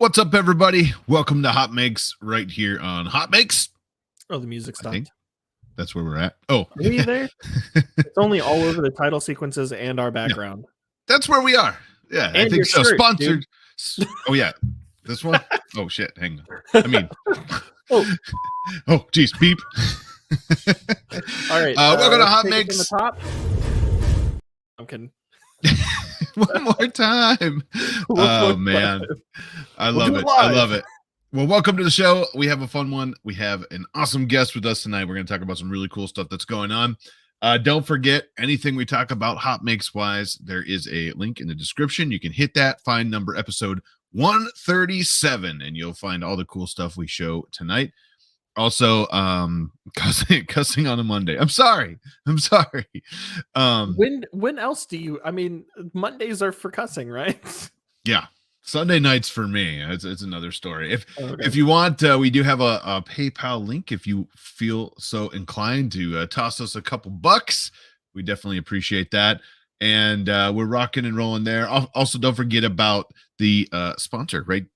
What's up, everybody? Welcome to HotMakes right here on HotMakes. Oh, the music I stopped. think that's where we're at. Oh, Are you there? It's only all over the title sequences and our background. that's where we are. Yeah, And I think so. shirt, Sponsored. Oh, yeah. This one? Oh, shit. Hang on. I mean, oh, geez. Beep. All right. Welcome to HotMakes. The top. I'm kidding. One more time. Oh, man. I love it. I love it. Well, welcome to the show. We have a fun one. We have an awesome guest with us tonight. We're going to talk about some really cool stuff that's going on. Don't forget, anything we talk about HotMakes wise, there is a link in the description. You can hit that, find number episode 137, and you'll find all the cool stuff we show tonight. Also, cussing on a Monday. I'm sorry. When else do you? I mean, Mondays are for cussing, right? Yeah. Sunday nights for me. It's another story. If you want, we do have a PayPal link. If you feel so inclined to toss us a couple bucks, we definitely appreciate that. And we're rocking and rolling there. Also, don't forget about the sponsor right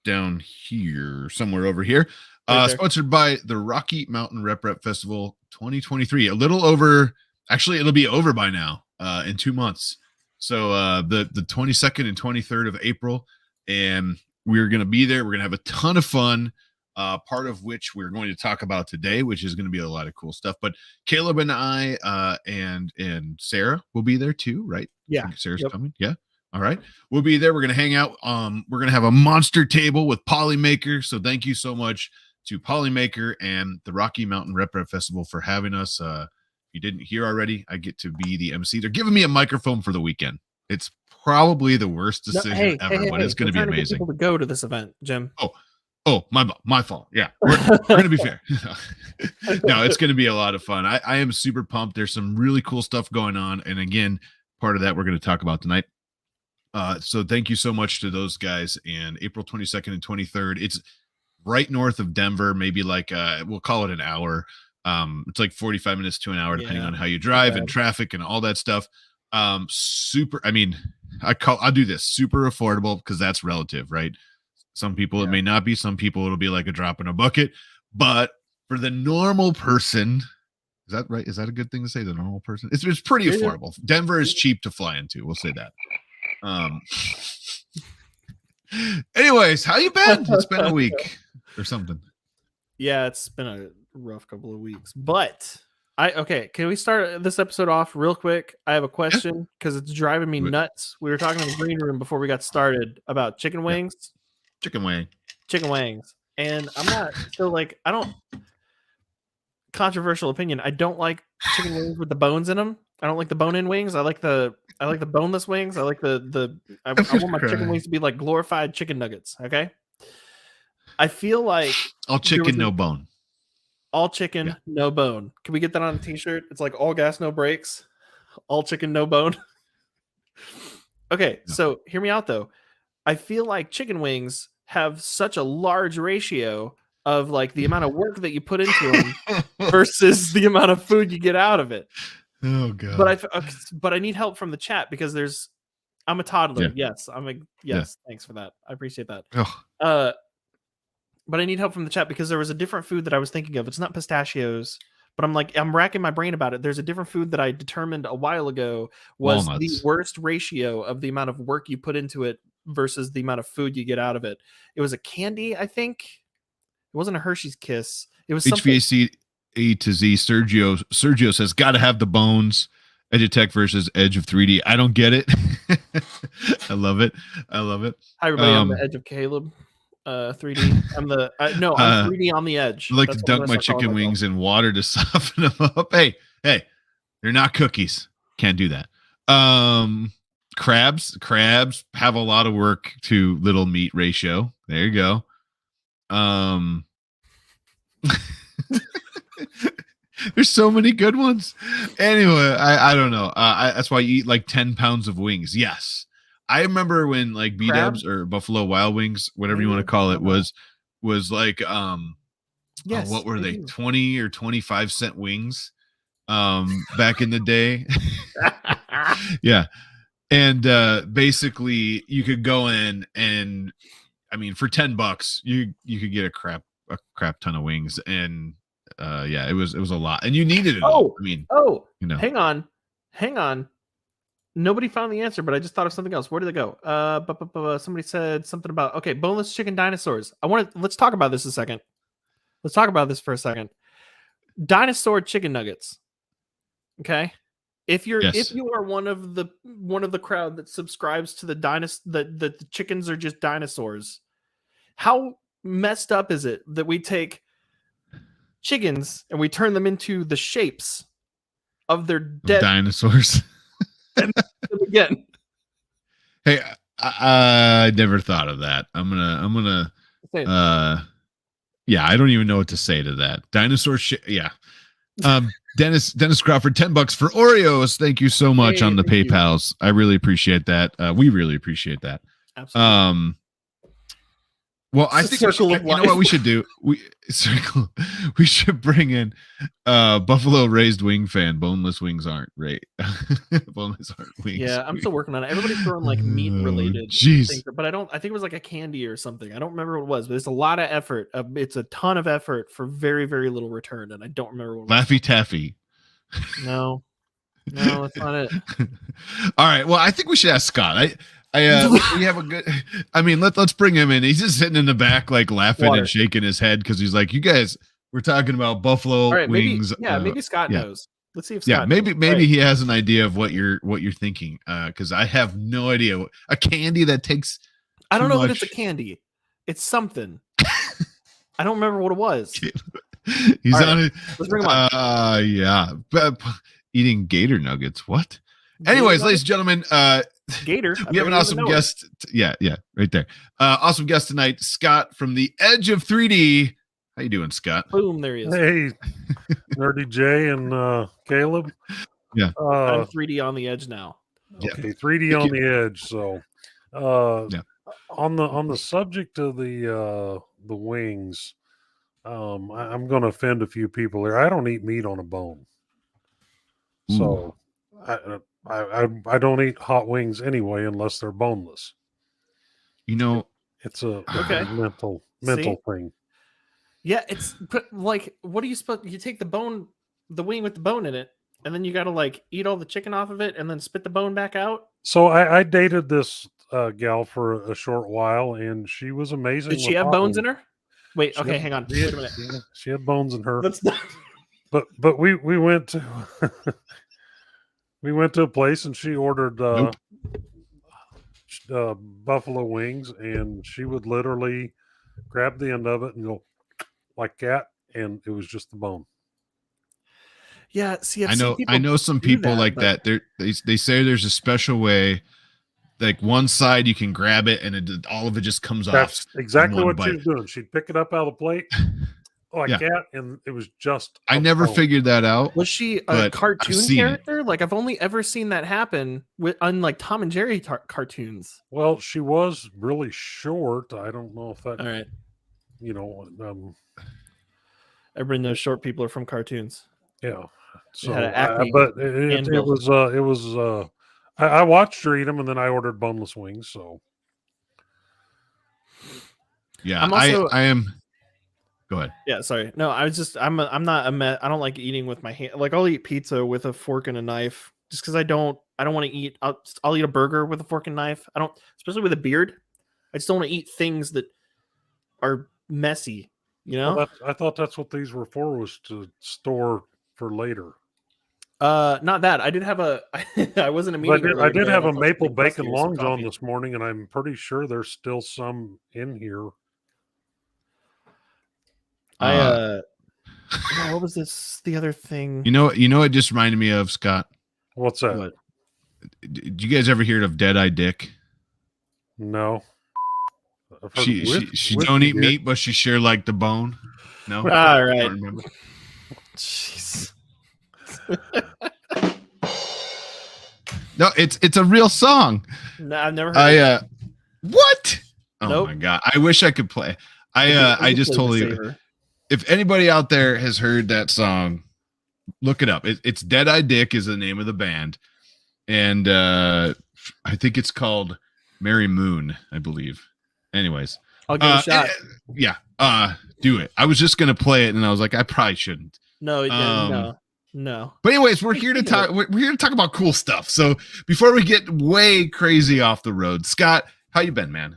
down here, somewhere over here. Sponsored by the Rocky Mountain Rep Festival 2023. A little over, actually, it'll be over by now in 2 months. So the 22nd and 23rd of April, and we're going to be there. We're going to have a ton of fun, part of which we're going to talk about today, which is going to be a lot of cool stuff. But Caleb and I and Sarah will be there too, right? Yeah. Sarah's coming. Yeah. All right. We'll be there. We're going to hang out. We're going to have a monster table with Polymaker. So thank you so much to Polymaker and the Rocky Mountain Rep Festival for having us. If you didn't hear already, I get to be the MC. They're giving me a microphone for the weekend. It's probably the worst decision ever, but it's going to be amazing. People to go to this event, Jim. Oh, my fault. Yeah, we're going to be fair. No, it's going to be a lot of fun. I am super pumped. There's some really cool stuff going on, and again, part of that we're going to talk about tonight. So thank you so much to those guys. And April 22nd and 23rd, it's right north of Denver, maybe like we'll call it an hour. It's like 45 minutes to an hour, depending on how you drive and traffic and all that stuff. Super. I mean, I'll do this super affordable because that's relative, right? Some people it may not be. Some people it'll be like a drop in a bucket. But for the normal person, is that right? Is that a good thing to say? The normal person? It's pretty affordable. Denver is cheap to fly into. We'll say that. Anyways, how you been? It's been a week or something. Yeah, it's been a rough couple of weeks, but can we start this episode off real quick? I have a question because it's driving me nuts. We were talking in the green room before we got started about chicken wings. Chicken wings. And I'm not I don't, controversial opinion, I don't like chicken wings with the bones in them. I don't like the bone-in wings. I like the boneless wings. I like I want my chicken wings to be like glorified chicken nuggets. Okay. I feel like all chicken, no bone. All chicken, no bone. Can we get that on a t-shirt? It's like all gas, no brakes. All chicken, no bone. Okay, so hear me out though. I feel like chicken wings have such a large ratio of like the amount of work that you put into them versus the amount of food you get out of it. Oh god. But I need help from the chat because I'm a toddler. Yes, thanks for that. I appreciate that. But I need help from the chat because there was a different food that I was thinking of. It's not pistachios, but I'm racking my brain about it. There's a different food that I determined a while ago was the worst ratio of the amount of work you put into it versus the amount of food you get out of it. It was a candy, I think. It wasn't a Hershey's Kiss. It was HVAC A to Z. Sergio says, got to have the bones. Edutech versus Edge of 3D. I don't get it. I love it. Hi, everybody. I'm the Edge of Caleb. 3D. I'm 3D on the edge. I like to dunk my chicken wings in water to soften them up. Hey, they're not cookies. Can't do that. Crabs have a lot of work to little meat ratio. There you go. There's so many good ones. Anyway, I don't know. That's why you eat like 10 pounds of wings. Yes. I remember when like B-dubs or Buffalo Wild Wings, whatever you want to call it, was like what were they, 20 or 25 cent wings back in the day. Yeah. And basically you could go in and I mean, for $10, you could get a crap ton of wings, and yeah, it was a lot, and you needed it all. I mean, hang on. Nobody found the answer, but I just thought of something else. Where did it go? Somebody said something about boneless chicken dinosaurs. Let's talk about this a second. Let's talk about this for a second. Dinosaur chicken nuggets. Okay. If you are one of the crowd that subscribes to the chickens are just dinosaurs, how messed up is it that we take chickens and we turn them into the shapes of their dead dinosaurs? And again, hey, I never thought of that. I'm gonna yeah, I don't even know what to say to that. Dinosaur shit. Yeah. Dennis Crawford, $10 for Oreos. Thank you so much on the PayPals. I really appreciate that. We really appreciate that. Absolutely. Well, I think you know what we should do? We should bring in Buffalo raised wing fan. Boneless wings aren't right. Boneless aren't wings. Yeah, I'm still working on it. Everybody's throwing like meat related things, but I think it was like a candy or something. I don't remember what it was, but it's a lot of effort. It's a ton of effort for very, very little return, and I don't remember what it was. Laffy Taffy. No, that's not it. All right. Well, I think we should ask Scott. We have a good. I mean, let's bring him in. He's just sitting in the back, like laughing and shaking his head because he's like, "You guys, we're talking about buffalo wings." Maybe Scott knows. Let's see if Scott. Maybe he has an idea of what you're thinking. Because I have no idea. A candy that takes. I don't know what it's a candy. It's something. I don't remember what it was. He's on it. Let's bring him on. Yeah, but eating gator nuggets. What? Anyways, ladies and gentlemen, Gator. We have an awesome guest. Yeah, right there. Awesome guest tonight, Scott from the Edge of 3D. How you doing, Scott? Boom, there he is. Hey, Nerdy J and Caleb. Yeah, I'm 3D on the edge now. Okay, 3D on the edge. So, on the subject of the wings, I'm going to offend a few people here. I don't eat meat on a bone, so I don't eat hot wings anyway unless they're boneless. You know, it's a mental thing. Yeah, it's like, what are you supposed? You take the wing with the bone in it, and then you got to like eat all the chicken off of it, and then spit the bone back out. So I dated this gal for a short while, and she was amazing. Did she have bones in her? Wait, hang on. Wait a minute. She had bones in her. That's not... But we went to we went to a place, and she ordered buffalo wings, and she would literally grab the end of it and go like that, and it was just the bone. Yeah, see, I know some people like that. They say there's a special way, like one side you can grab it and all of it just comes off. That's exactly what she was doing. She'd pick it up out of the plate like that, and it was just. I never figured that out. Was she a cartoon character? Like, I've only ever seen that happen on like Tom and Jerry cartoons. Well, she was really short. I don't know if that. All right. You know, everybody knows short people are from cartoons. Yeah. So, but it was. I watched her eat them, and then I ordered boneless wings. So. Yeah, I am. Go ahead. Yeah, sorry. No, I'm not I don't like eating with my hand. Like, I'll eat pizza with a fork and a knife just because I don't want to eat. I'll eat a burger with a fork and knife. I don't, especially with a beard. I just don't want to eat things that are messy. You know. Well, I thought that's what these were for, was to store for later. Not that. I did have I wasn't a meeting. I did have a maple bacon long john this morning, and I'm pretty sure there's still some in here. What was this? The other thing. You know, it just reminded me of, Scott. What's that? What? Did you guys ever hear of Dead-Eye Dick? No. She don't eat meat, but she sure liked the bone. No. All right. I don't remember. Jeez. No, it's a real song. No, I've never heard it. What? Oh nope. my god. I wish I could play. I just totally, if anybody out there has heard that song, look it up. It's Dead-Eye Dick is the name of the band. And I think it's called Mary Moon, I believe. Anyways. I'll give it a shot. Do it. I was just gonna play it, and I was like, I probably shouldn't. No. But anyways, we're here to talk. We're here to talk about cool stuff. So before we get way crazy off the road, Scott, how you been, man?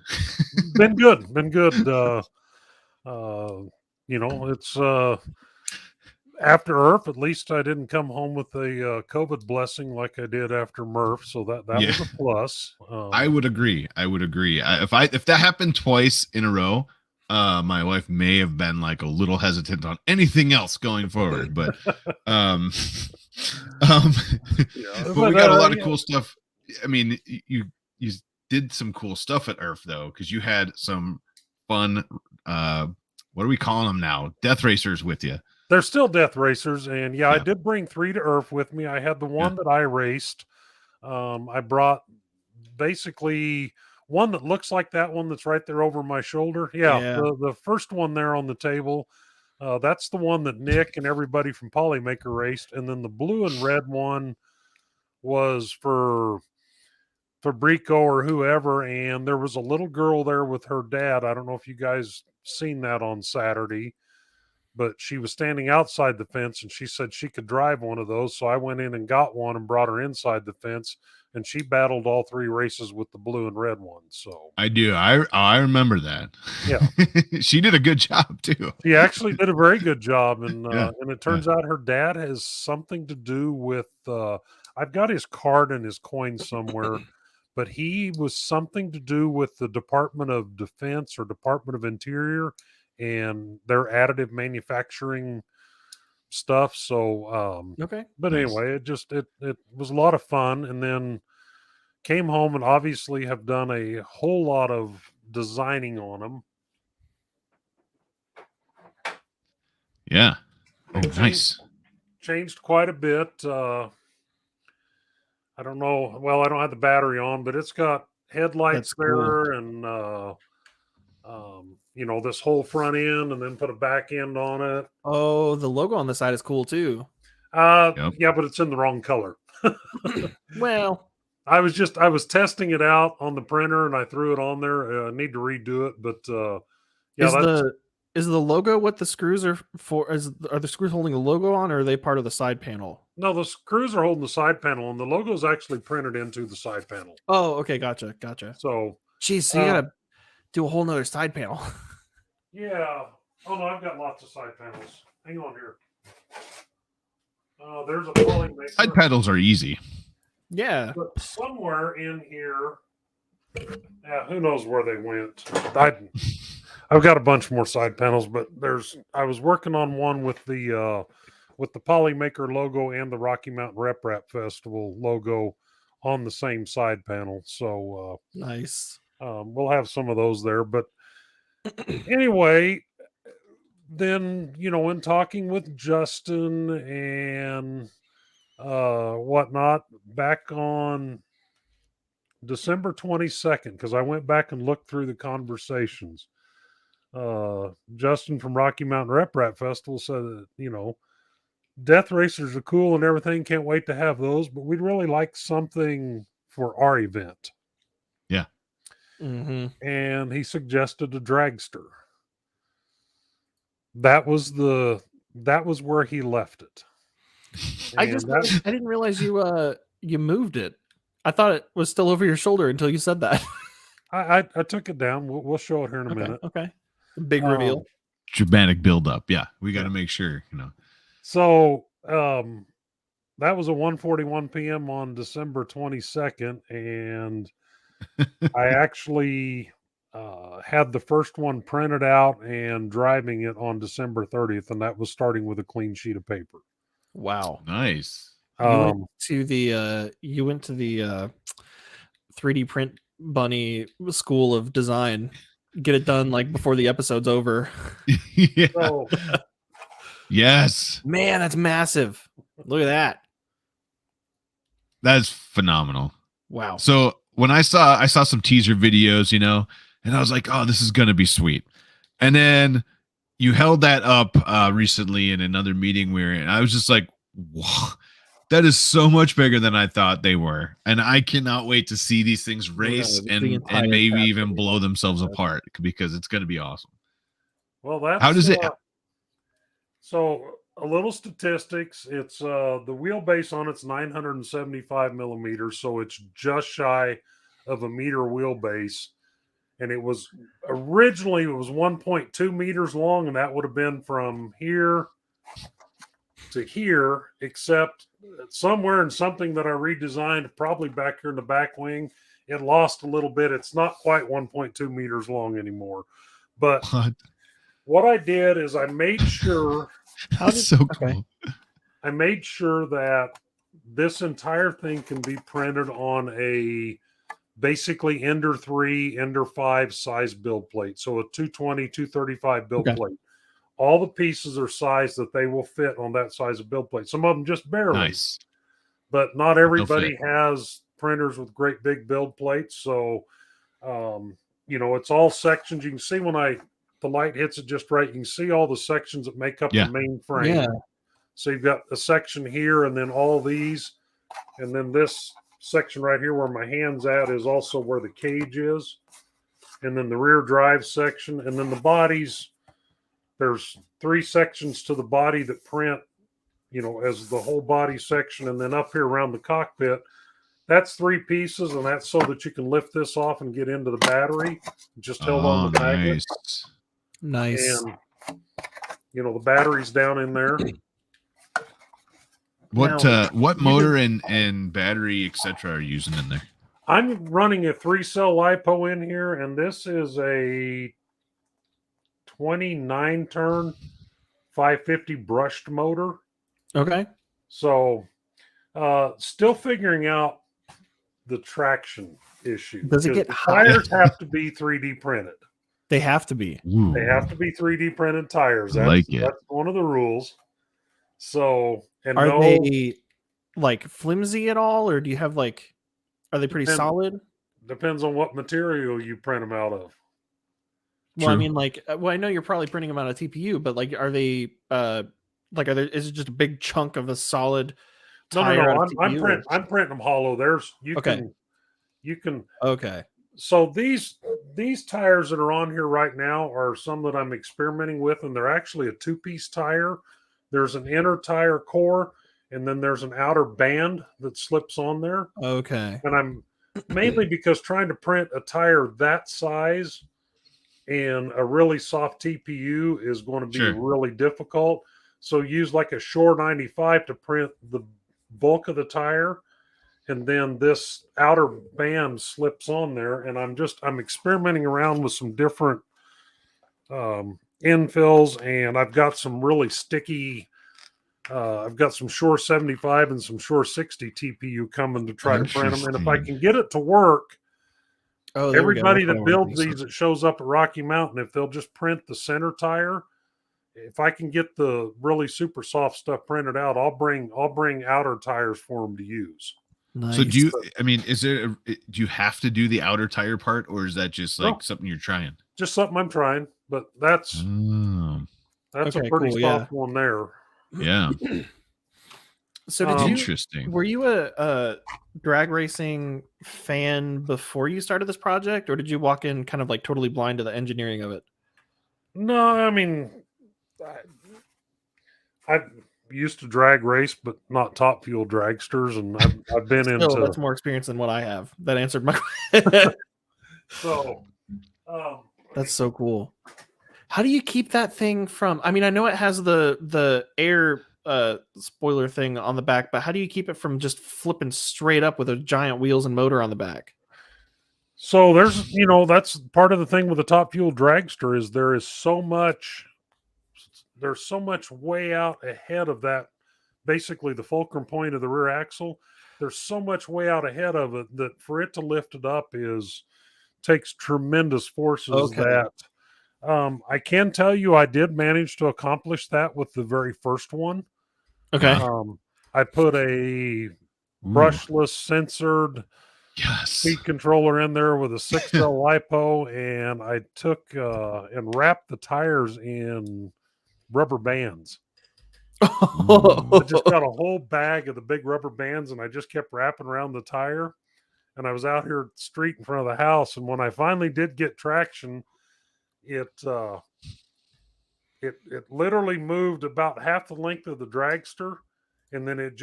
Been good. It's after IRF. At least I didn't come home with a COVID blessing like I did after MRF. So that was a plus. I would agree. If that happened twice in a row, my wife may have been like a little hesitant on anything else going forward, but but we got a lot of cool stuff. I mean, you did some cool stuff at IRF though, because you had some fun. What are we calling them now? Death racers with you. They're still death racers, and I did bring 3 to IRF with me. I had the one that I raced. I brought basically one that looks like that one that's right there over my shoulder. The first one there on the table, that's the one that Nick and everybody from Polymaker raced. And then the blue and red one was for Fabrico or whoever. And there was a little girl there with her dad. I don't know if you guys seen that on Saturday, but she was standing outside the fence and she said she could drive one of those. So I went in and got one and brought her inside the fence. And she battled all 3 races with the blue and red one. So I do. I remember that. Yeah. She did a good job too. She actually did a very good job. And it turns out her dad has something to do with, I've got his card and his coin somewhere, but he was something to do with the Department of Defense or Department of Interior and their additive manufacturing stuff. So okay, but anyway, it was a lot of fun. And then came home and obviously have done a whole lot of designing on them. Nice. Changed quite a bit. I don't know, I don't have the battery on, but it's got headlights there. And this whole front end, and then put a back end on it. Oh, the logo on the side is cool too. Yeah, but it's in the wrong color. Well, I was testing it out on the printer and I threw it on there. I need to redo it, but is the logo what the screws are for? Are the screws holding the logo on, or are they part of the side panel? No, the screws are holding the side panel, and the logo is actually printed into the side panel. Oh, okay, gotcha. So, geez, so you gotta do a whole nother side panel. Yeah. Oh no, I've got lots of side panels. Hang on here. There's a Polymaker. Side panels are easy. Yeah. But somewhere in here, who knows where they went. I've got a bunch more side panels, but I was working on one with the Polymaker logo and the Rocky Mountain Rep Rap Festival logo on the same side panel. So nice. We'll have some of those there, but anyway, then in talking with Justin and whatnot, back on December 22nd, because I went back and looked through the conversations. Justin from Rocky Mountain Rep Rap Festival said that death racers are cool and everything. Can't wait to have those, but we'd really like something for our event. Yeah. Mm-hmm. And he suggested a dragster. That was where he left it. I didn't realize you moved it. I thought it was still over your shoulder until you said that. I took it down. We'll show it here in a minute. Okay. Big reveal. Dramatic build up. Yeah. We got to make sure, So, that was a 1:41 p.m. on December 22nd. And I actually had the first one printed out and driving it on December 30th. And that was starting with a clean sheet of paper. Wow. Nice. You went to the 3D print bunny school of design. Get it done like before the episode's over. Yeah. So, yes. Man, that's massive. Look at that. That's phenomenal. Wow. So when I saw some teaser videos, and I was like, oh, this is going to be sweet. And then you held that up recently in another meeting we were in. I was just like, whoa, That is so much bigger than I thought they were. And I cannot wait to see these things race and maybe even blow themselves apart because it's going to be awesome. Well, that's how does it? So a little statistics. It's the wheelbase on it's 975 millimeters, so it's just shy of a meter wheelbase. And it was originally 1.2 meters long, and that would have been from here to here, except somewhere in something that I redesigned, probably back here in the back wing, it lost a little bit. It's not quite 1.2 meters long anymore. But what I did is I made sure cool. I made sure that this entire thing can be printed on a basically Ender 3, Ender 5 size build plate. So a 220, 235 build plate. All the pieces are sized that they will fit on that size of build plate. Some of them just barely. Nice. But not everybody has printers with great big build plates. So, it's all sections. You can see when the light hits it just right, you can see all the sections that make up the main frame. Yeah. So you've got a section here and then all these. And then this section right here where my hand's at is also where the cage is. And then the rear drive section. And then the bodies, there's 3 sections to the body that print, as the whole body section. And then up here around the cockpit, that's 3 pieces. And that's so that you can lift this off and get into the battery. Just held on the magnet. Nice. And, the battery's down in there. What motor and battery, etc. are you using in there? I'm running a 3-cell LiPo in here, and this is a 29 turn 550 brushed motor. Okay. So still figuring out the traction issue. Does it get hot? Tires have to be 3D printed. They have to be. Ooh. They have to be 3D printed tires. That's that's one of the rules. So, and are they like flimsy at all, or do you have are they pretty solid? Depends on what material you print them out of. Well, I mean, I know you're probably printing them out of TPU, but are they is it just a big chunk of a solid tire? No. I'm printing them hollow. You can. Okay. So these tires that are on here right now are some that I'm experimenting with, and they're actually a 2-piece tire. There's an inner tire core, and then there's an outer band that slips on there. Okay. And I'm mainly because trying to print a tire that size in a really soft TPU is going to be really difficult. So use like a Shore 95 to print the bulk of the tire. And then this outer band slips on there. And I'm experimenting around with some different infills, and I've got some really sticky. I've got some Shore 75 and some Shore 60 TPU coming to try to print them. And if I can get it to work, everybody that builds these that shows up at Rocky Mountain, if they'll just print the center tire, if I can get the really super soft stuff printed out, I'll bring outer tires for them to use. Nice. So do you have to do the outer tire part, or is that just something you're trying? Just something I'm trying, but that's a pretty soft one there. Yeah. So were you a drag racing fan before you started this project, or did you walk in kind of totally blind to the engineering of it? No, I mean, I used to drag race, but not top fuel dragsters, and I've been into. That's more experience than what I have. That answered my question. So, that's so cool. How do you keep that thing from? I mean, I know it has the air spoiler thing on the back, but how do you keep it from just flipping straight up with a giant wheels and motor on the back? So that's part of the thing with the top fuel dragster is there's so much way out ahead of that, basically the fulcrum point of the rear axle. There's so much way out ahead of it that for it to lift it up takes tremendous forces. That I can tell you I did manage to accomplish that with the very first one. Okay. I put a brushless censored speed controller in there with a 6-cell LiPo, and I took and wrapped the tires in rubber bands. I just got a whole bag of the big rubber bands, and I just kept wrapping around the tire. And I was out here at the street in front of the house, and when I finally did get traction, it literally moved about half the length of the dragster, and then it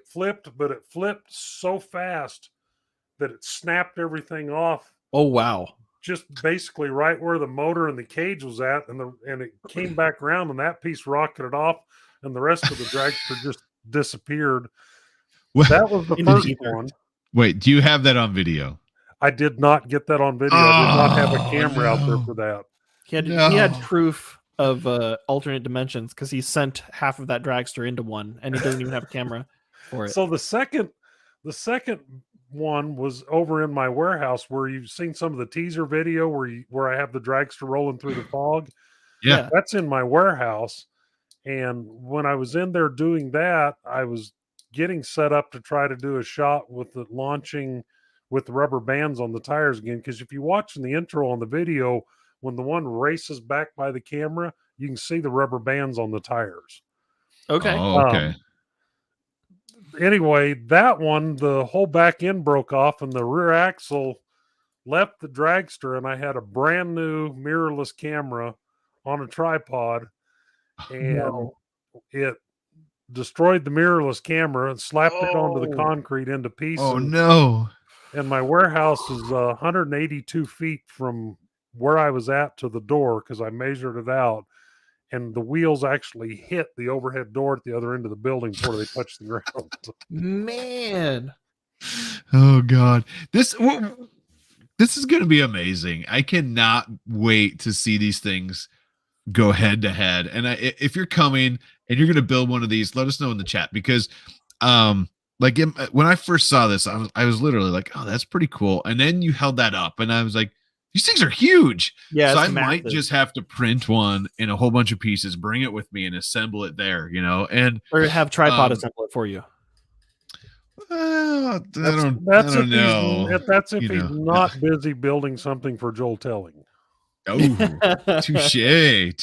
flipped, but it flipped so fast that it snapped everything off. Oh wow. Just basically right where the motor and the cage was at, and it came back around, and that piece rocketed off, and the rest of the dragster just disappeared. That was the first one. Wait, do you have that on video? I did not get that on video. I did not have a camera out there for that. He had proof of alternate dimensions because he sent half of that dragster into one, and he doesn't even have a camera for it. So the second one was over in my warehouse, where you've seen some of the teaser video where I have the dragster rolling through the fog. Yeah, that's in my warehouse. And when I was in there doing that, I was getting set up to try to do a shot with the launching with the rubber bands on the tires again. Because if you watch in the intro on the video, when the one races back by the camera, you can see the rubber bands on the tires. Okay. Oh, okay. Anyway, that one, the whole back end broke off, and the rear axle left the dragster, and I had a brand new mirrorless camera on a tripod, and it destroyed the mirrorless camera and slapped it onto the concrete into pieces. Oh no. And my warehouse is 182 feet from where I was at to the door, because I measured it out, and the wheels actually hit the overhead door at the other end of the building before they touched the ground. Man. Oh God. This is going to be amazing. I cannot wait to see these things go head to head. And if you're coming and you're going to build one of these, let us know in the chat, because when I first saw this, I was literally like, oh, that's pretty cool. And then you held that up and I was like, these things are huge. Yeah. So I might just have to print one in a whole bunch of pieces, bring it with me and assemble it there, or have tripod assemble it for you. I don't know. That's if he's not busy building something for Joel Telling. Oh, touche.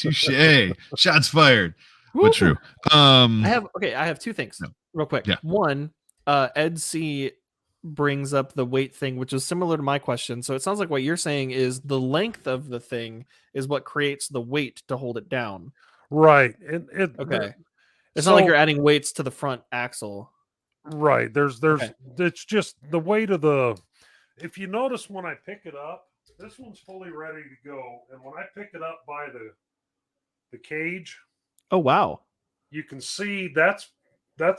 Shots fired. But true. I have two things real quick. Yeah. One, Ed C brings up the weight thing, which is similar to my question. So it sounds like what you're saying is the length of the thing is what creates the weight to hold it down. Right. It's not like you're adding weights to the front axle. Right. It's just the weight of if you notice when I pick it up, this one's fully ready to go. And when I pick it up by the cage. Oh, wow. You can see that's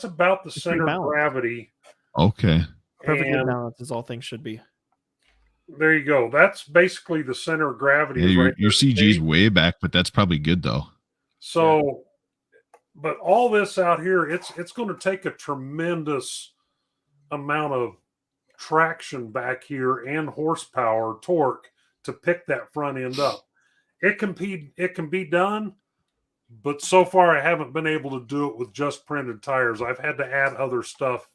about the center of gravity. Okay. Perfectly balanced as all things should be. There you go. That's basically the center of gravity. Yeah, your CG's way back, but that's probably good though. So, but all this out here, it's going to take a tremendous amount of traction back here and horsepower, torque to pick that front end up. It can be done, but so far I haven't been able to do it with just printed tires. I've had to add other stuff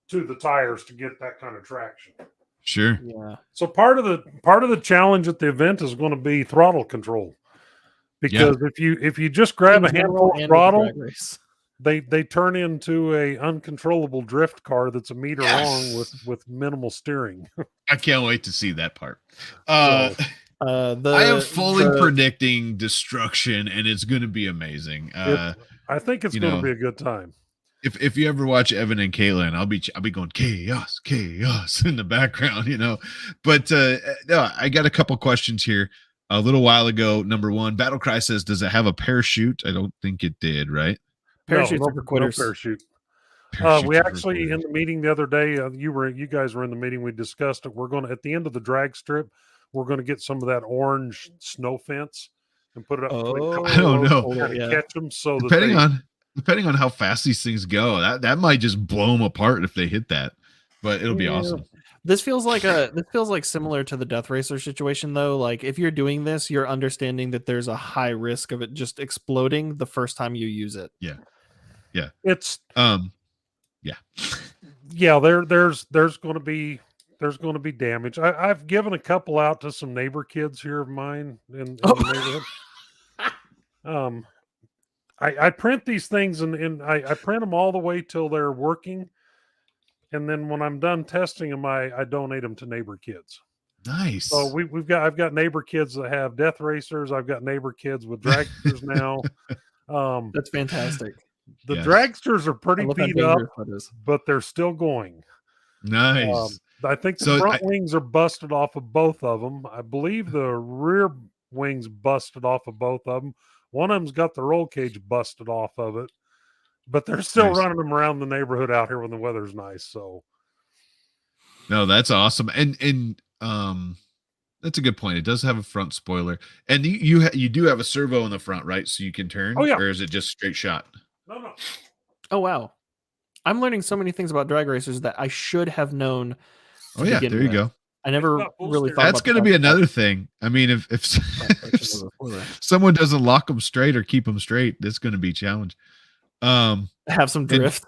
to the tires to get that kind of traction. Sure. Yeah. So part of the challenge at the event is going to be throttle control, because if you just grab a handful of throttle, they turn into a uncontrollable drift car that's a meter long with minimal steering. I can't wait to see that part. I am fully predicting destruction, and it's going to be amazing. I think it's going to be a good time. If you ever watch Evan and Caitlin, I'll be going chaos in the background, But no, I got a couple questions here. A little while ago, number one, Battlecry says, does it have a parachute? I don't think it did, right? Parachutes for quitters. No parachute. We actually, in the meeting the other day, you guys were in the meeting. We discussed it. We're going to, at the end of the drag strip, we're going to get some of that orange snow fence and put it up. I don't know. Catch them so depending on how fast these things go, that might just blow them apart if they hit that. But it'll be awesome. This feels like similar to the Death Racer situation, though. Like if you're doing this, you're understanding that there's a high risk of it just exploding the first time you use it. Yeah. It's yeah. There's going to be damage. I've given a couple out to some neighbor kids here of mine in the neighborhood. I print these things and I print them all the way till they're working. And then when I'm done testing them, I donate them to neighbor kids. Nice. So I've got neighbor kids that have death racers. I've got neighbor kids with dragsters now. That's fantastic. The dragsters are pretty beat up, but they're still going. Nice. I think the front wings are busted off of both of them. I believe the rear wings busted off of both of them. One of them's got the roll cage busted off of it, but they're still running them around the neighborhood out here when the weather's nice. So, no, that's awesome, and that's a good point. It does have a front spoiler, and you do have a servo in the front, right? So you can turn. Oh yeah. Or is it just straight shot? No. Oh wow, I'm learning so many things about drag racers that I should have known. Oh yeah, there you go. I never really thought that's going to be another thing. I mean, if someone doesn't lock them straight or keep them straight, that's going to be a challenge. Have some drift.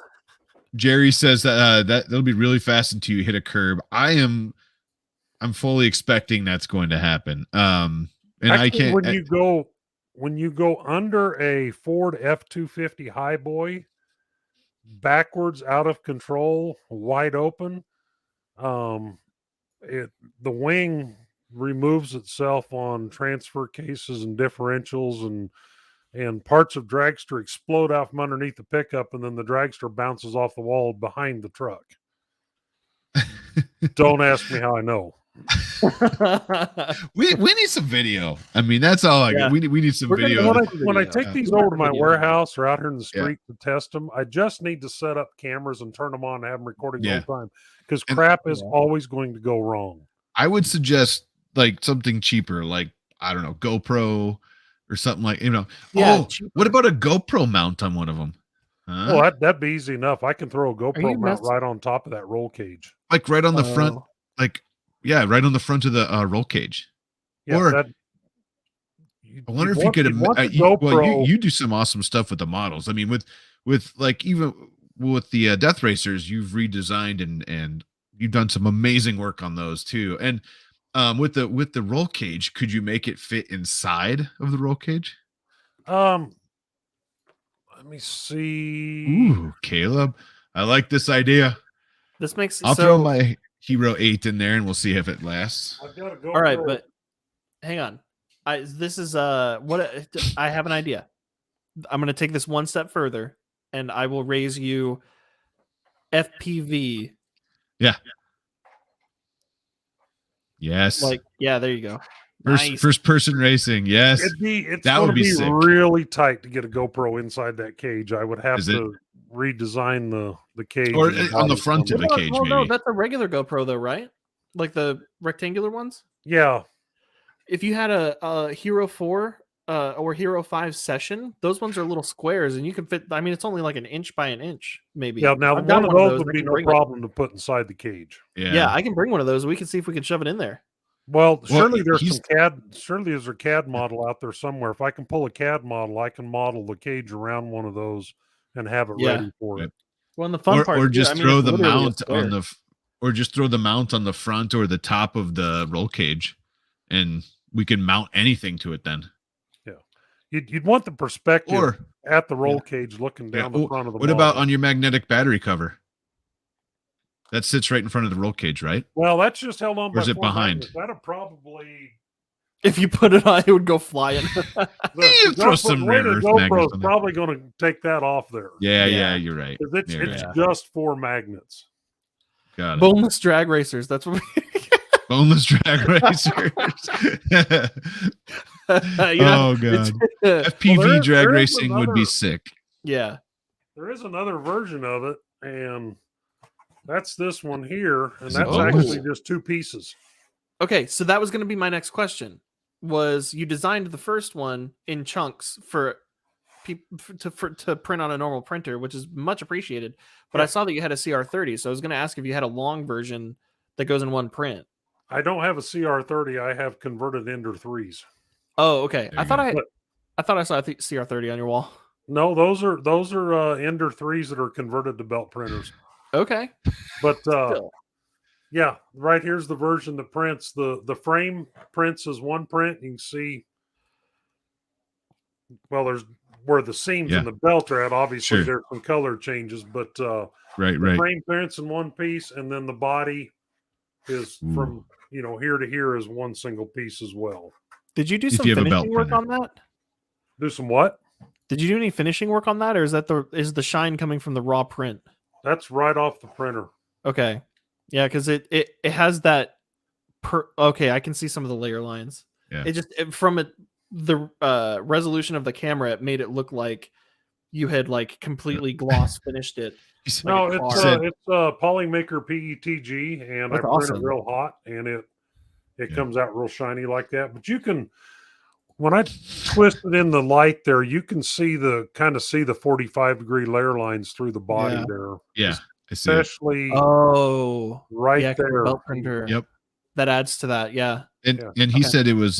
Jerry says that'll be really fast until you hit a curb. I'm fully expecting that's going to happen. And actually, I can't. When you go under a Ford F-250 Highboy, backwards, out of control, wide open, the wing removes itself on transfer cases and differentials, and parts of dragster explode out from underneath the pickup, and then the dragster bounces off the wall behind the truck. Don't ask me how I know. we need some video. I mean, that's all we need some video. When I take these over to my warehouse or out here in the street to test them, I just need to set up cameras and turn them on and have them recording the whole time, because crap is always going to go wrong. I would suggest like something cheaper, like I don't know, GoPro or something like, what about a GoPro mount on one of them? Well, that'd be easy enough. I can throw a GoPro mount right on top of that roll cage, like right on the front, right on the front of the roll cage. Yeah, or I wonder if you could. You do some awesome stuff with the models. I mean, with like even with the Death Racers, you've redesigned and you've done some amazing work on those too. And with the roll cage, could you make it fit inside of the roll cage? Let me see. Ooh, Caleb, I like this idea. This makes. I'll throw my Hero 8 in there, and we'll see if it lasts. I've got to go. All right, but hang on. This is what I have an idea. I'm going to take this one step further, and I will raise you FPV. Yeah. Yes. There you go. First person racing. Yes. That would be sick. Really tight to get a GoPro inside that cage. I would have to redesign the cage, or on the front of the cage. Maybe. No, that's a regular GoPro though, right? Like the rectangular ones. Yeah. If you had a Hero 4 or Hero 5 session, those ones are little squares, and you can fit. I mean, it's only like an inch by an inch, maybe. Yeah. Now one of those would be no problem to put inside the cage. Yeah, I can bring one of those. We can see if we can shove it in there. Well, surely there's some CAD. Surely there's a CAD model out there somewhere. If I can pull a CAD model, I can model the cage around one of those and have it ready for it. Well, and the fun part, or just throw the mount on the mount on the front or the top of the roll cage, and we can mount anything to it. Then, you'd want the perspective at the roll cage, looking down the front of the. What about on your magnetic battery cover? That sits right in front of the roll cage, right? Well, that's just held on. Or is it behind? That'd probably. If you put it on, it would go flying. You throw some rare earth magnets. GoPro's probably going to take that off there. Yeah, you're right. It's just for magnets. Got it. Boneless drag racers. That's what we. Boneless drag racers. Oh god. FPV drag racing would be sick. Yeah. There is another version of it, and that's this one here, and that's actually just two pieces. Okay, so that was going to be my next question. Was you designed the first one in chunks for people to print on a normal printer, which is much appreciated. But I saw that you had a CR30, so I was going to ask if you had a long version that goes in one print. I don't have a CR30. I have converted Ender 3s. Oh, okay. I thought I saw a CR30 on your wall. No, those are Ender 3s that are converted to belt printers. Okay. But yeah, right here's the version that prints. The frame prints as one print. You can see, well, there's where the seams and the belt are at. Obviously, there's some color changes, but right. Frame clearance in one piece, and then the body is from here to here is one single piece as well. Did you do some finishing work on that? Do some what? Did you do any finishing work on that, or is the shine coming from the raw print? That's right off the printer. Okay, yeah, because it has that. Okay, I can see some of the layer lines. Yeah, the resolution of the camera, it made it look like you had like completely gloss finished it. No, it's Polymaker PETG, and I print it real hot, and it comes out real shiny like that. But you can, when I twist it in the light there, you can see the 45-degree layer lines through the body there. Yeah, especially right there. Belt printer. Yep, that adds to that. Yeah, and he said it was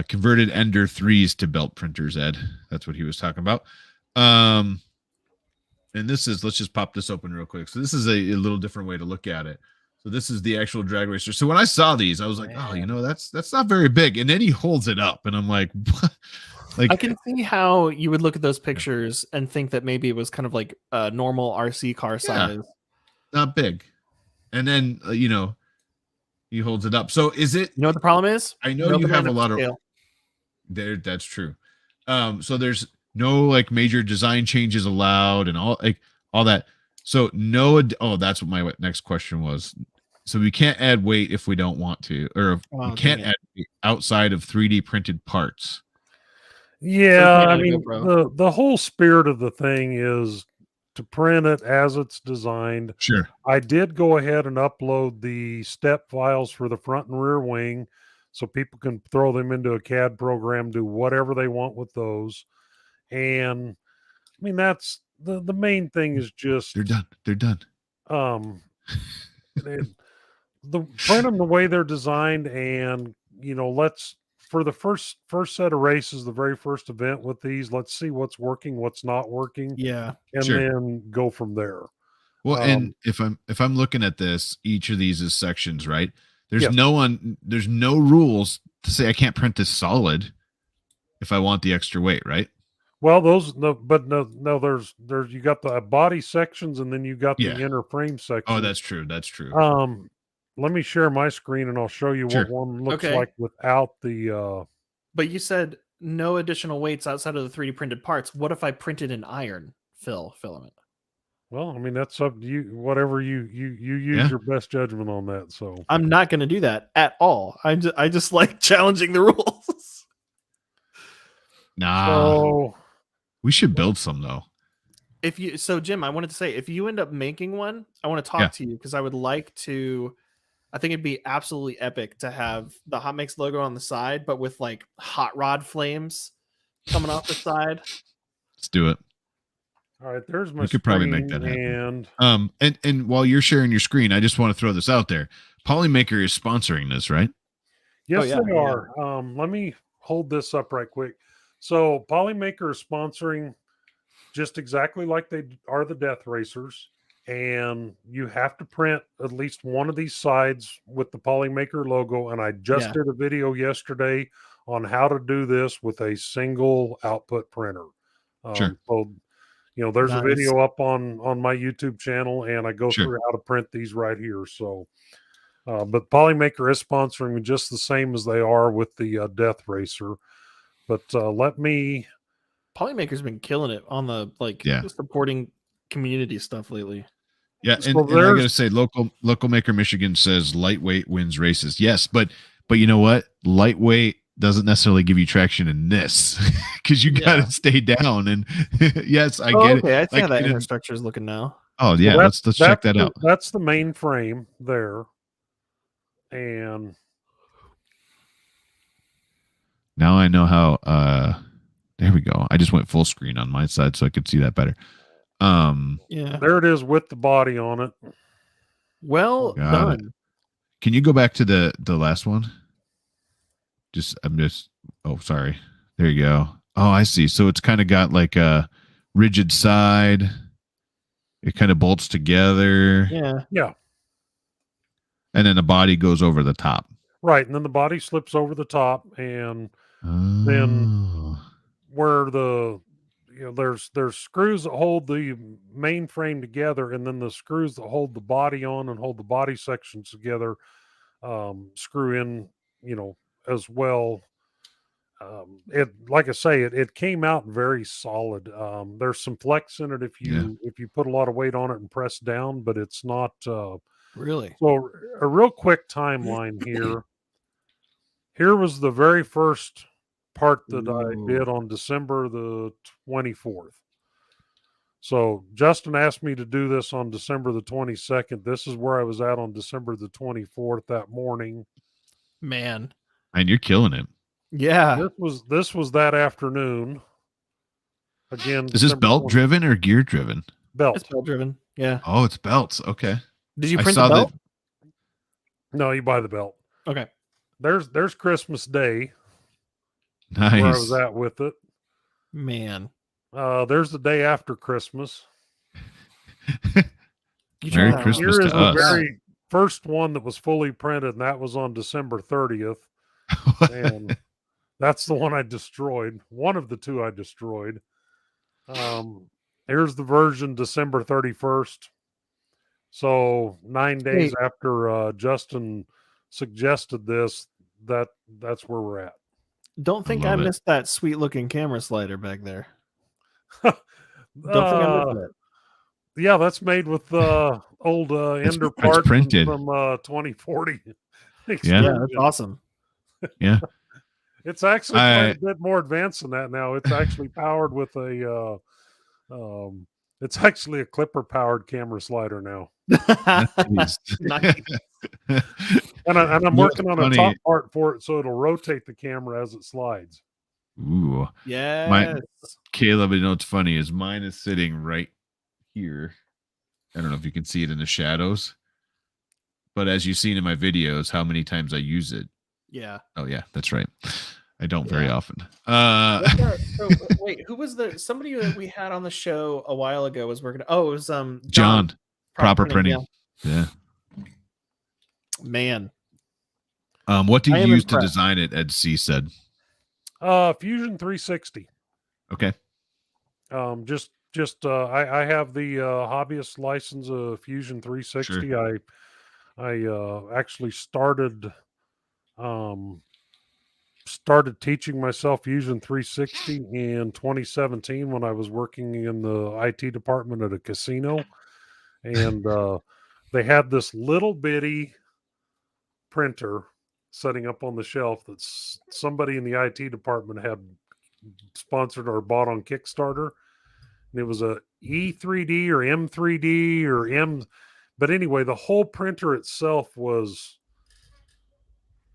converted Ender 3s to belt printers. Ed, that's what he was talking about. And this is, let's just pop this open real quick. So this is a little different way to look at it. So this is the actual drag racer. So when I saw these, I was like, oh, that's not very big. And then he holds it up and I'm like, what? Like, I can see how you would look at those pictures and think that maybe it was kind of like a normal RC car size. Not big. And then, he holds it up. So is it, what the problem is? I know you have a lot of there. That's true. So there's no like major design changes allowed and all that. So that's what my next question was. So we can't add weight if we don't want to, or we can't add weight outside of 3D printed parts. Yeah, I mean, the whole spirit of the thing is to print it as it's designed. Sure. I did go ahead and upload the step files for the front and rear wing so people can throw them into a CAD program, do whatever they want with those. And I mean, that's the main thing is just they're done. Print them the way they're designed, and let's for the first set of races, the very first event with these, let's see what's working, what's not working. Yeah. And then go from there. Well, and if I'm looking at this, each of these is sections, right? There's no rules to say I can't print this solid if I want the extra weight, right? Well, there's you got the body sections, and then you got the inner frame section. Oh, that's true. Let me share my screen and I'll show you what one looks like without the But you said no additional weights outside of the 3D printed parts. What if I printed an iron filament? Well, I mean, that's up to you. Whatever you use your best judgment on that. So I'm not going to do that at all. I just like challenging the rules. Nah. So we should build some though. Jim, I wanted to say, if you end up making one, I want to talk to you because I would like to. I think it'd be absolutely epic to have the HotMakes logo on the side, but with like hot rod flames coming off the side. Let's do it. All right, there's my. We could probably make that happen. And while you're sharing your screen, I just want to throw this out there. Polymaker is sponsoring this, right? Yes, they are. Let me hold this up right quick. So Polymaker is sponsoring just exactly like they are the Death Racers. And you have to print at least one of these sides with the Polymaker logo. And I just did a video yesterday on how to do this with a single output printer. Sure. So, there's a video up on my YouTube channel, and I go through how to print these right here. So, but Polymaker is sponsoring just the same as they are with the Death Racer. But Polymaker's been killing it on the supporting community stuff lately. Yeah, and I gotta say, local maker Michigan says lightweight wins races. Yes, but you know what? Lightweight doesn't necessarily give you traction in this because you gotta stay down. And yes, I get it. I see how that infrastructure is looking now. Oh yeah, let's check that out. That's the main frame there, and now I know how. There we go. I just went full screen on my side so I could see that better. There it is with the body on it. Well done. Can you go back to the last one? Oh, sorry. There you go. Oh, I see. So it's kind of got like a rigid side. It kind of bolts together. Yeah. And then the body goes over the top. Right. And then the body slips over the top, and then where there's screws that hold the mainframe together, and then the screws that hold the body on and hold the body sections together screw in, as well. It, like I say, it came out very solid. There's some flex in it if you put a lot of weight on it and press down, but it's not really. So a real quick timeline here. Here was the very first part that I did on December the 24th. So Justin asked me to do this on December the 22nd. This is where I was at on December the 24th that morning. Man. And you're killing it. Yeah. This was that afternoon. Again, is this belt driven or gear driven? Belt. It's belt driven. Yeah. Oh, it's belts. Okay. Did you print the belt? No, you buy the belt. Okay. There's Christmas Day. Nice. Where I was at with it. Man. There's the day after Christmas. Merry Christmas Here is to us. The very first one that was fully printed, and that was on December 30th. And that's the one I destroyed. One of the two I destroyed. Here's the version December 31st. So 9 days after Justin suggested this, that's where we're at. Don't think I missed that sweet looking camera slider back there. Don't think I missed it. Yeah, that's made with old Ender parts from 2040. Yeah, that's awesome. Yeah. It's actually quite a bit more advanced than that now. It's actually powered with it's actually a clipper powered camera slider now. Nice. And I'm working on a top part for it so it'll rotate the camera as it slides. Ooh. Yeah. Caleb, you know what's funny is mine is sitting right here. I don't know if you can see it in the shadows. But as you've seen in my videos, how many times I use it. Yeah. Oh yeah, that's right. I don't very often. So, wait, who was somebody that we had on the show a while ago was working? Oh, it was John. Proper printing. Yeah. Man. What did you use to design it? Ed C said. Fusion 360. Okay. I have the hobbyist license of Fusion 360. Sure. I actually started teaching myself Fusion 360 in 2017 when I was working in the IT department at a casino, and they had this little bitty printer setting up on the shelf that somebody in the IT department had sponsored or bought on Kickstarter. And it was a E3D or M3D or M. But anyway, the whole printer itself was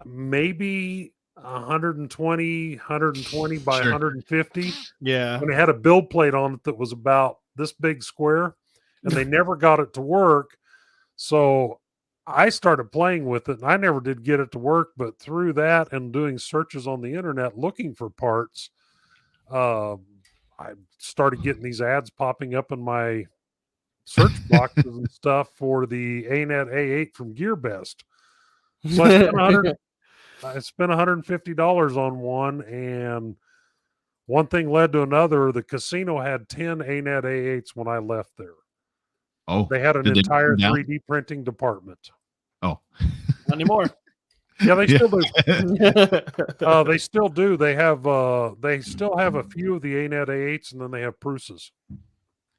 maybe 120 by 150. Yeah. And it had a build plate on it that was about this big square. And they never got it to work. So I started playing with it, and I never did get it to work. But through that and doing searches on the internet looking for parts, I started getting these ads popping up in my search boxes and stuff for the ANET A8 from GearBest. So I spent $150 on one, and one thing led to another. The casino had 10 ANET A8s when I left there. Oh, they had an entire 3D printing department. Oh, not anymore. Yeah, they still do. They still do. They still have a few of the ANET A8s, and then they have Prusa's.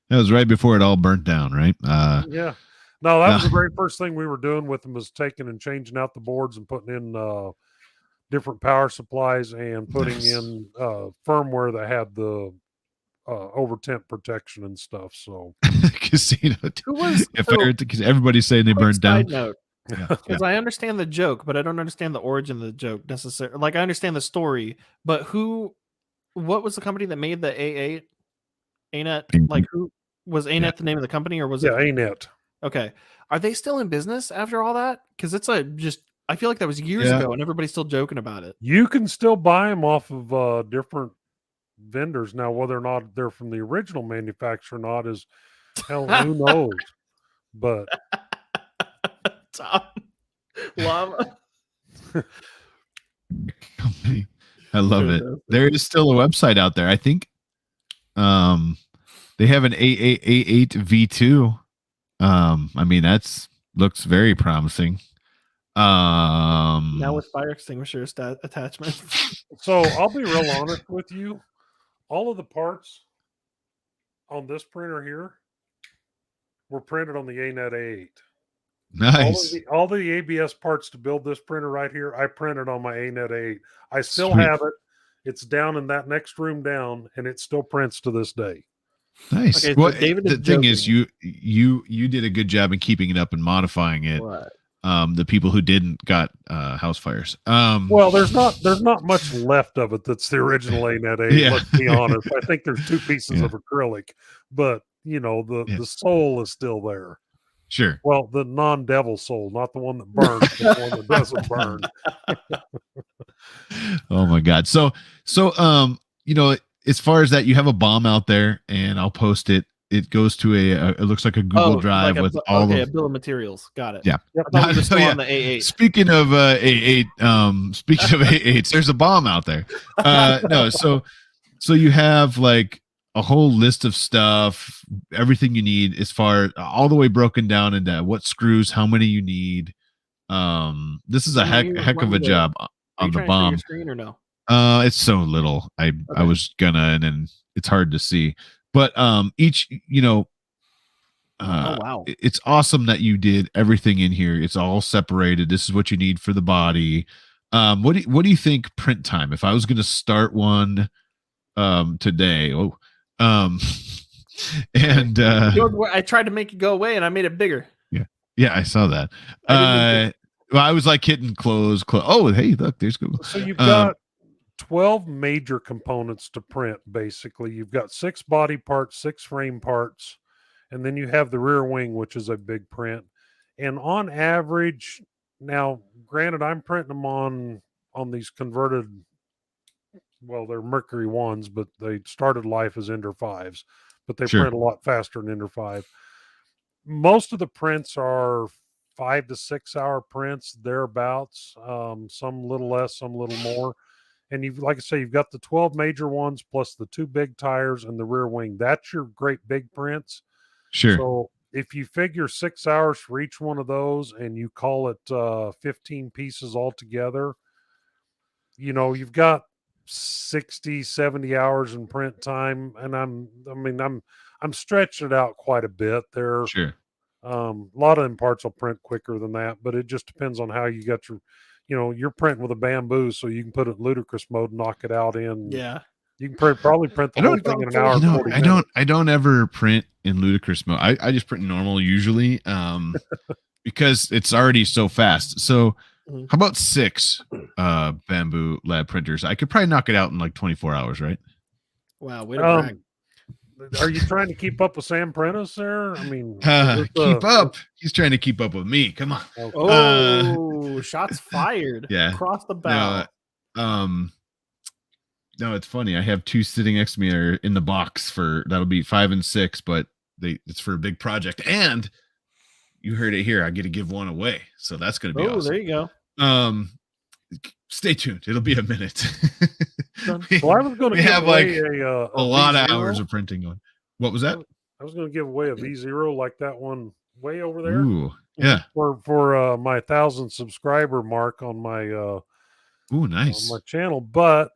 That was right before it all burnt down, right? Yeah. No, that was the very first thing we were doing with them, was taking and changing out the boards and putting in different power supplies and putting in firmware that had the over-temp protection and stuff. So casino. Everybody's saying they burned down. Note. Because I understand the joke, but I don't understand the origin of the joke necessarily. Like, I understand the story, but what was the company that made the A8? ANET? Like, who was ANET the name of the company, or was it? Yeah, ANET. Okay. Are they still in business after all that? Because it's I feel like that was years ago, and everybody's still joking about it. You can still buy them off of different vendors now. Whether or not they're from the original manufacturer or not is hell, who knows? But Tom Llama. I love it. There is still a website out there. I think they have an A8 V2. I mean, looks very promising. Now with fire extinguisher attachments. So I'll be real honest with you. All of the parts on this printer here were printed on the ANET A8. Nice. All the ABS parts to build this printer right here, I printed on my ANET A8. I still have it. It's down in that next room down, and it still prints to this day. Nice. Okay, well, so David the thing is, you did a good job in keeping it up and modifying it. Right. The people who didn't got house fires. Well, there's not much left of it that's the original ANET A8. Yeah. Let's be honest. I think there's 2 pieces of acrylic, but the soul is still there. Sure. Well, the non-devil soul, not the one that burns, but the one that doesn't burn. Oh my God. So, as far as that, you have a bomb out there, and I'll post it. It goes to it looks like a Google Drive with all a bill of materials. Got it. Yeah. On the A8. Speaking of A8, speaking of A8s, there's a bomb out there. No, so you have like a whole list of stuff, everything you need as far all the way broken down into what screws, how many you need. This is a heck of a job on the bomb. Your screen or no? It's so little. I was gonna, and then it's hard to see. But each, oh wow, it's awesome that you did everything in here. It's all separated. This is what you need for the body. What do you think print time? If I was going to start one today, and I tried to make it go away, and I made it bigger. Yeah, I saw that. Well, I was like hitting close. Oh, hey, look, there's good. So you've got 12 major components to print. Basically, you've got 6 body parts, 6 frame parts, and then you have the rear wing, which is a big print. And on average, now granted, I'm printing them on these converted, well, they're Mercury 1s, but they started life as Ender 5s, but they print a lot faster than Ender 5. Most of the prints are 5 to 6 hour prints, thereabouts. Some a little less, some a little more. And like I say, you've got the 12 major ones plus the 2 big tires and the rear wing. That's your great big prints. Sure. So if you figure 6 hours for each one of those and you call it 15 pieces altogether, you've got 60, 70 hours in print time. And I'm stretching it out quite a bit there. Sure. A lot of them parts will print quicker than that, but it just depends on how you got you're printing with a bamboo, so you can put it in ludicrous mode, knock it out in. Yeah. You can probably print the whole thing in an hour. I don't ever print in ludicrous mode. I just print normal usually, because it's already so fast. So how about 6 bamboo lab printers? I could probably knock it out in like 24 hours, right? Wow, way to brag. Are you trying to keep up with Sam Prentice there? I mean, keep up. He's trying to keep up with me. Come on. Oh, shots fired. Yeah. Across the bow. No, it's funny. I have 2 sitting next to me that are in the box that'll be 5 and 6, but it's for a big project. And you heard it here. I get to give one away. So that's going to be awesome. There you go. Stay tuned. It'll be a minute. Well, I was going to give away a lot of hours of printing on. What was that? I was going to give away a V0 like that one way over there. Ooh, yeah. For my 1,000 subscriber mark on my nice on my channel, but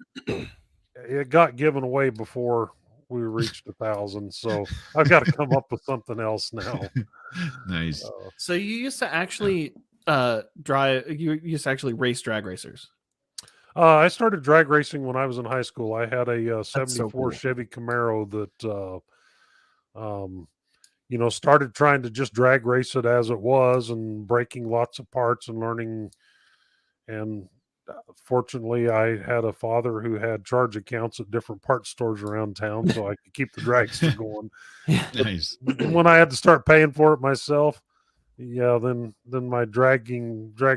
it got given away before we reached 1,000, so I've got to come up with something else now. Nice. So you used to actually you used to actually race drag racers. I started drag racing when I was in high school. I had a 74 Chevy Camaro that started trying to just drag race it as it was and breaking lots of parts and learning. And fortunately, I had a father who had charge accounts at different parts stores around town, so I could keep the dragster going. Nice. When I had to start paying for it myself, then my drag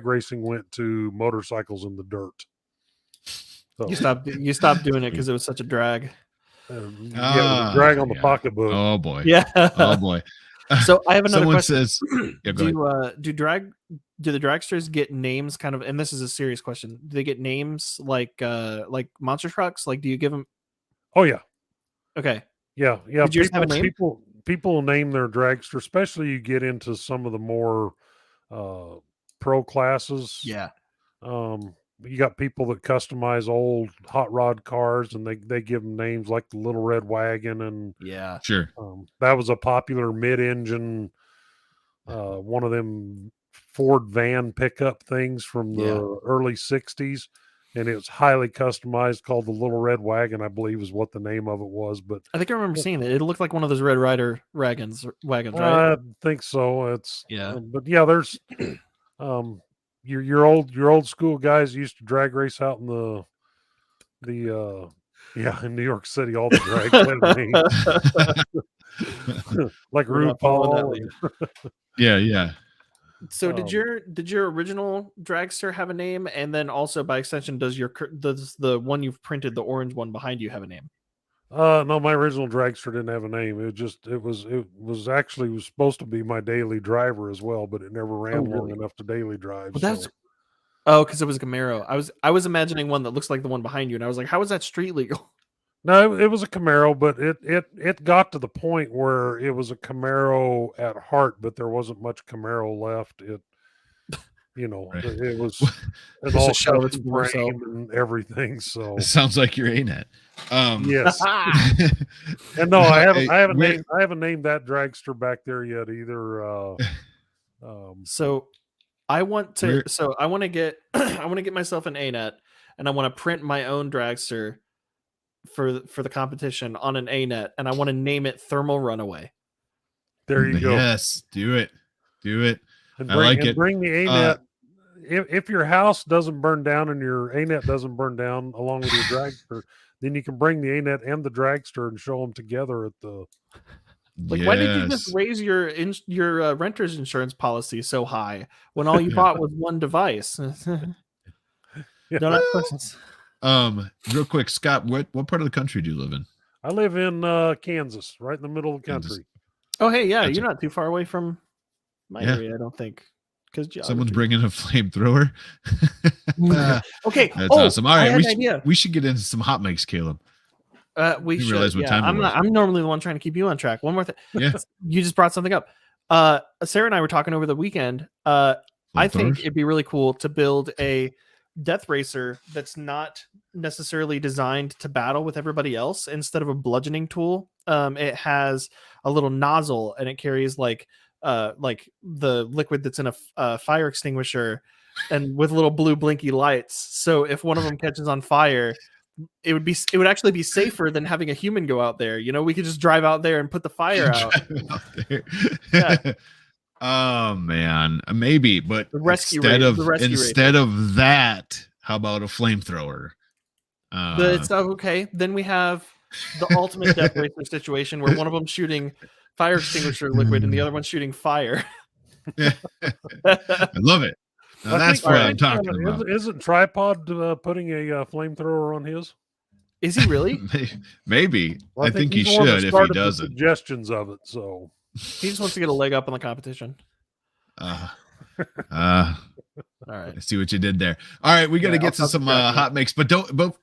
racing went to motorcycles in the dirt. So, you stopped doing it because it was such a drag. Drag on the pocketbook. Oh boy. Yeah. Oh boy. So I have another question. Someone says, do drag do the dragsters get names kind of, and this is a serious question, do they get names like monster trucks? Like, do you give them? Oh yeah. Okay. Yeah. Did yours have a name? People name their dragster, especially you get into some of the more pro classes. Yeah. You got people that customize old hot rod cars, and they give them names like the Little Red Wagon, and Yeah, sure. That was a popular mid-engine, one of them Ford van pickup things from the early '60s, and it was highly customized, called the Little Red Wagon, I believe is what the name of it was. But I think I remember seeing it. It looked like one of those Red Rider wagons, right? I think so. It's but yeah, there's your old school guys used to drag race out in the in New York City, all the drag like RuPaul. Yeah. So did your original dragster have a name, and then also by extension does the one you've printed, the orange one behind you, have a name? No, my original dragster didn't have a name. It was actually supposed to be my daily driver as well, but it never ran long enough to daily drive. Well, because it was a Camaro. I was imagining one that looks like the one behind you, and I was like, how is that street legal? No, it was a Camaro, but it got to the point where it was a Camaro at heart, but there wasn't much Camaro left. It was an all custom frame and everything. So it sounds like you're A-Net. Yes. And no, I haven't named that dragster back there yet either. So I want to get myself an A-Net, and I want to print my own dragster for the competition on an A-Net, and I want to name it Thermal Runaway. There you go. Yes, do it. And bring the A-Net. If your house doesn't burn down and your A-Net doesn't burn down along with your dragster, then you can bring the A-Net and the dragster and show them together at the. Why did you just raise your renter's insurance policy so high when all you bought was one device? Don't have questions. Real quick, Scott, what part of the country do you live in? I live in Kansas, right in the middle of the country. Oh, hey, yeah, you're not too far away from my area, I don't think. Because someone's bringing a flamethrower. Okay, that's awesome. All right, we should get into some HotMakes, Caleb. We should. Realize what time I'm normally the one trying to keep you on track. One more thing. Yeah, you just brought something up. Sarah and I were talking over the weekend. I think it'd be really cool to build a death racer that's not necessarily designed to battle with everybody else. Instead of a bludgeoning tool, it has a little nozzle, and it carries like the liquid that's in a fire extinguisher, and with little blue blinky lights. So if one of them catches on fire, it would actually be safer than having a human go out there. We could just drive out there and put the fire out. Yeah. Oh man, maybe, but instead of that, how about a flamethrower? It's okay. Then we have the ultimate death racer situation where one of them shooting fire extinguisher liquid and the other one's shooting fire. I love it. Now, that's what I'm talking about. Isn't Tripod putting a flamethrower on his? Is he really? Maybe. Well, I think he should if he doesn't. Suggestions of it, so he just wants to get a leg up on the competition. All right. I see what you did there. All right, we got to get to some HotMakes,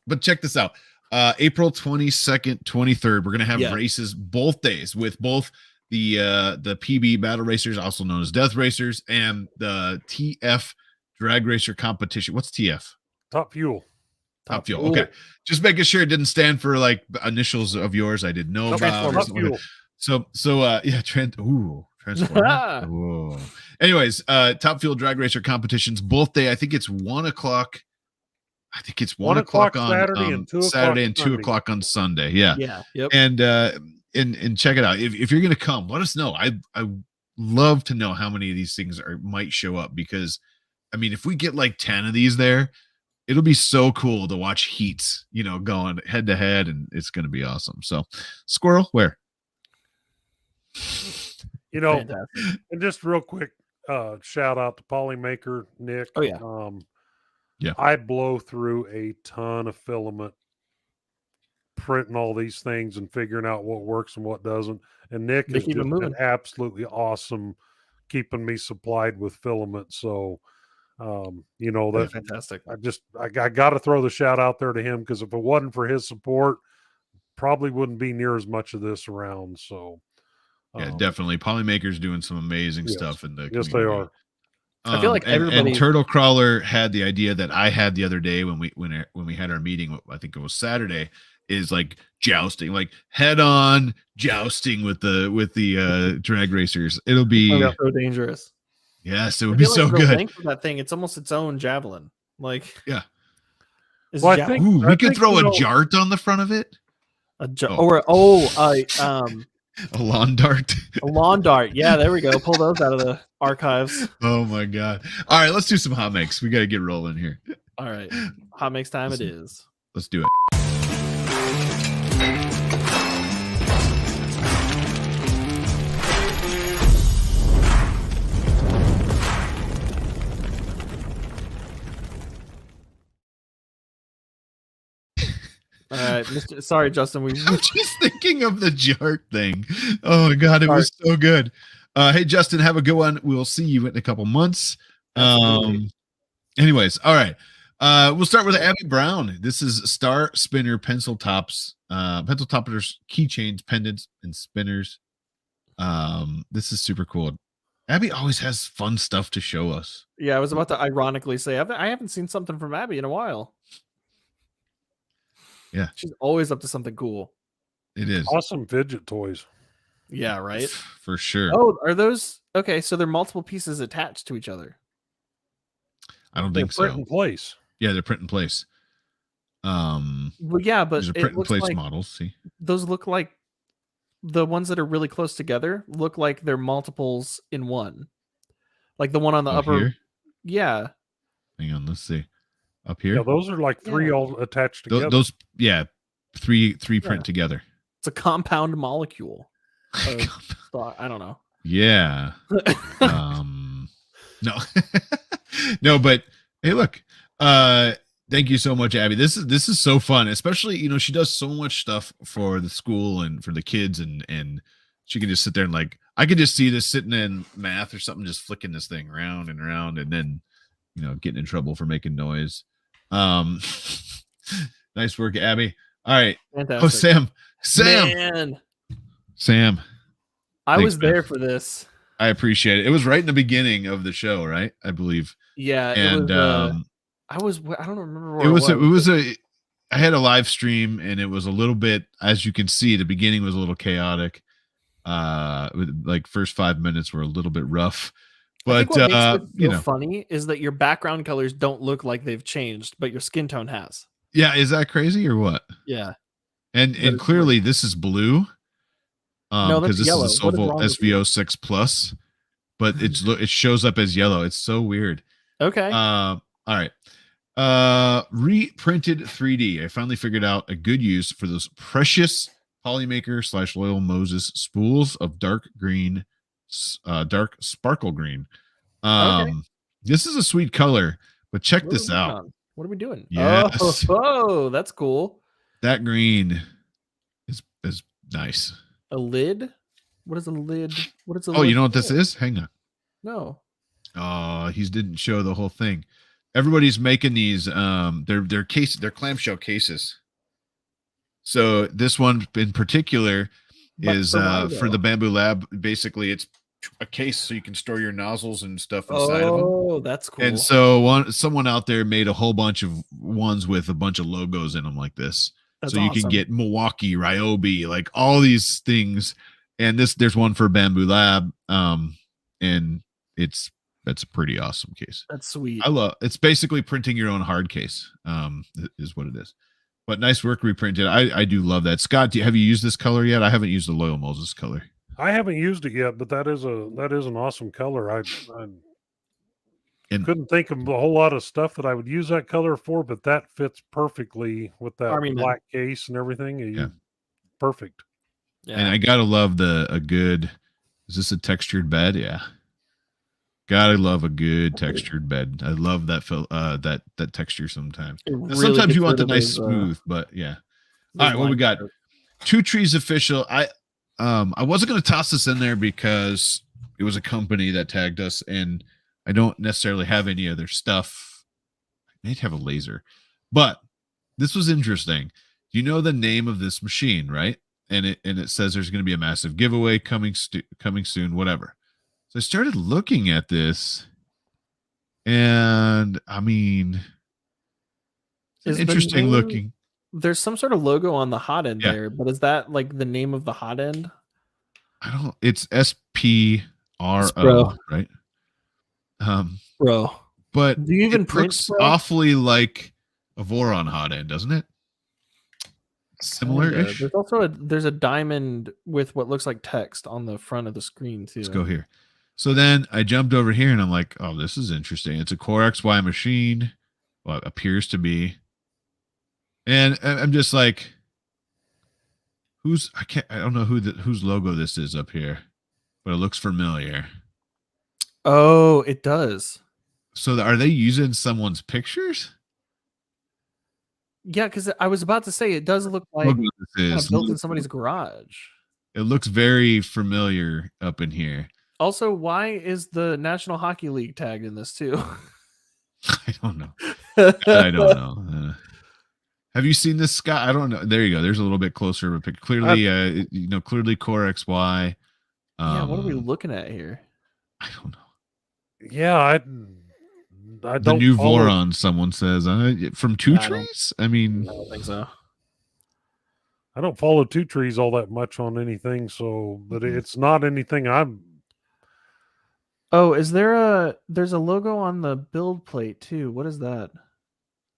but check this out. April 22nd, 23rd, we're gonna have races both days with both the PB battle racers, also known as death racers, and the TF drag racer competition. What's TF? Top Fuel. Top Fuel. Okay, just making sure it didn't stand for like initials of yours I didn't know about. Top Fuel. Transformer. Whoa. Anyways, Top Fuel drag racer competitions both day. I think it's 1 o'clock. I think it's 1 o'clock on Saturday and 2 o'clock on Sunday. Yeah. Yep. And check it out. If you're gonna come, let us know. I love to know how many of these things might show up, because I mean, if we get like 10 of these there, it'll be so cool to watch heats, going head to head, and it's gonna be awesome. So, Squirrel, where? And just real quick, shout out to Polymaker Nick. Oh yeah. Yeah, I blow through a ton of filament printing all these things and figuring out what works and what doesn't. And Nick is just an absolutely awesome keeping me supplied with filament. So, you know, that fantastic. I got to throw the shout out there to him, because if it wasn't for his support, probably wouldn't be near as much of this around. So, yeah, definitely. Polymakers doing some amazing stuff in the community. Yes, they are. I feel like everybody. And Turtle Crawler had the idea that I had the other day when we had our meeting. I think it was Saturday. Is like jousting, like head on jousting with the drag racers. It'll be so dangerous. Yes, it would be so good. The length of that thing, it's almost its own javelin. Like, yeah. Well, I think we could throw a jart on the front of it. A lawn dart. A lawn dart. Yeah, there we go. Pull those out of the archives. Oh my god! All right, let's do some hot makes. We got to get rolling here. All right, hot makes time. It is. Let's do it. All right, sorry, Justin. I'm just thinking of the jart thing. Oh my god, it was so good. Hey, Justin, have a good one. We'll see you in a couple months. Anyways, all right. We'll start with Abby Brown. This is Star Spinner pencil toppers, keychains, pendants, and spinners. This is super cool. Abby always has fun stuff to show us. Yeah, I was about to ironically say I haven't seen something from Abby in a while. Yeah, she's always up to something cool. It is awesome fidget toys. Yeah, right. For sure. Oh, are those okay? So they're multiple pieces attached to each other. I don't think so. Print in place. Yeah, they're print in place. Well, yeah, but these are print in place models. See, those look like the ones that are really close together. Look like they're multiples in one. Like the one on the upper. Here? Yeah. Hang on. Let's see. Up here. Yeah, those are like three all attached together. Those three print together. It's a compound molecule. I don't know. Yeah. No. No, but hey, look. Thank you so much, Abby. This is so fun, especially, you know, she does so much stuff for the school and for the kids, and she can just sit there and like, I could just see this sitting in math or something, just flicking this thing around and around, and then, you know, getting in trouble for making noise. Nice work, Abby. All right. Fantastic. Oh, Sam. Man. Sam. I was there for this. I appreciate it. It was right in the beginning of the show, right? I believe. Yeah. And I don't remember where I had a live stream, and it was a little bit, as you can see, the beginning was a little chaotic. Like first 5 minutes were a little bit rough. But what makes it feel funny is that your background colors don't look like they've changed, but your skin tone has. Yeah, is that crazy or what? Yeah. And clearly this is blue. No, that's because yellow. This is a Soval SVO6 Plus, but it shows up as yellow. It's so weird. Okay. All right. Reprinted 3D. I finally figured out a good use for those precious Polymaker / Loyal Moses spools of dark sparkle green. This is a sweet color, but check this out. What are we doing? Yes. Oh, that's cool. That green is nice. A lid? What is a lid? What is a lid? Oh, you know what this is? Hang on. No. He didn't show the whole thing. Everybody's making these they're clamshell cases. So this one in particular is for the Bamboo Lab. Basically, it's a case so you can store your nozzles and stuff inside of them. Oh, that's cool. And so someone out there made a whole bunch of ones with a bunch of logos in them like this. That's so awesome. You can get Milwaukee, Ryobi, like all these things. And there's one for Bamboo Lab. And that's a pretty awesome case. That's sweet. It's basically printing your own hard case, is what it is. But nice work reprinted. I do love that. Scott, have you used this color yet? I haven't used the Loyal Moses color. I haven't used it yet, but that is an awesome color. I couldn't think of a whole lot of stuff that I would use that color for, but that fits perfectly with that black case and everything. Yeah. Perfect. Yeah. And I gotta love is this a textured bed? Yeah. Gotta love a good textured bed. I love that that texture sometimes. Really sometimes you want the nice smooth, but yeah. All right, what we got? Two Trees Official. I wasn't going to toss this in there because it was a company that tagged us, and I don't necessarily have any other stuff. I may have a laser, but this was interesting. You know the name of this machine, right? And it says there's going to be a massive giveaway coming soon, whatever. So I started looking at this, and I mean, it's interesting looking. There's some sort of logo on the hot end there, but is that like the name of the hot end? I don't. It's SPRO, right? Bro, but do you even print? Looks awfully like a Voron hot end, doesn't it? Similar-ish. There's also there's a diamond with what looks like text on the front of the screen too. Let's go here. So then I jumped over here and I'm like, oh, this is interesting. It's a Core XY machine. Well, it appears to be. And I'm just like, I don't know whose logo this is up here, but it looks familiar. Oh, it does. So are they using someone's pictures? Yeah, because I was about to say it does look like it's built in somebody's garage. It looks very familiar up in here. Also, why is the National Hockey League tagged in this too? I don't know. I don't know. Have you seen this, Scott? I don't know. There you go. There's a little bit closer of a picture. Clearly, clearly Core XY. Yeah, what are we looking at here? I don't know. Yeah, I don't. The new Voron, someone says, from Two Trees. I mean, I don't think so. I don't follow Two Trees all that much on anything, so but it's not anything I'm. Oh, there's a logo on the build plate too? What does that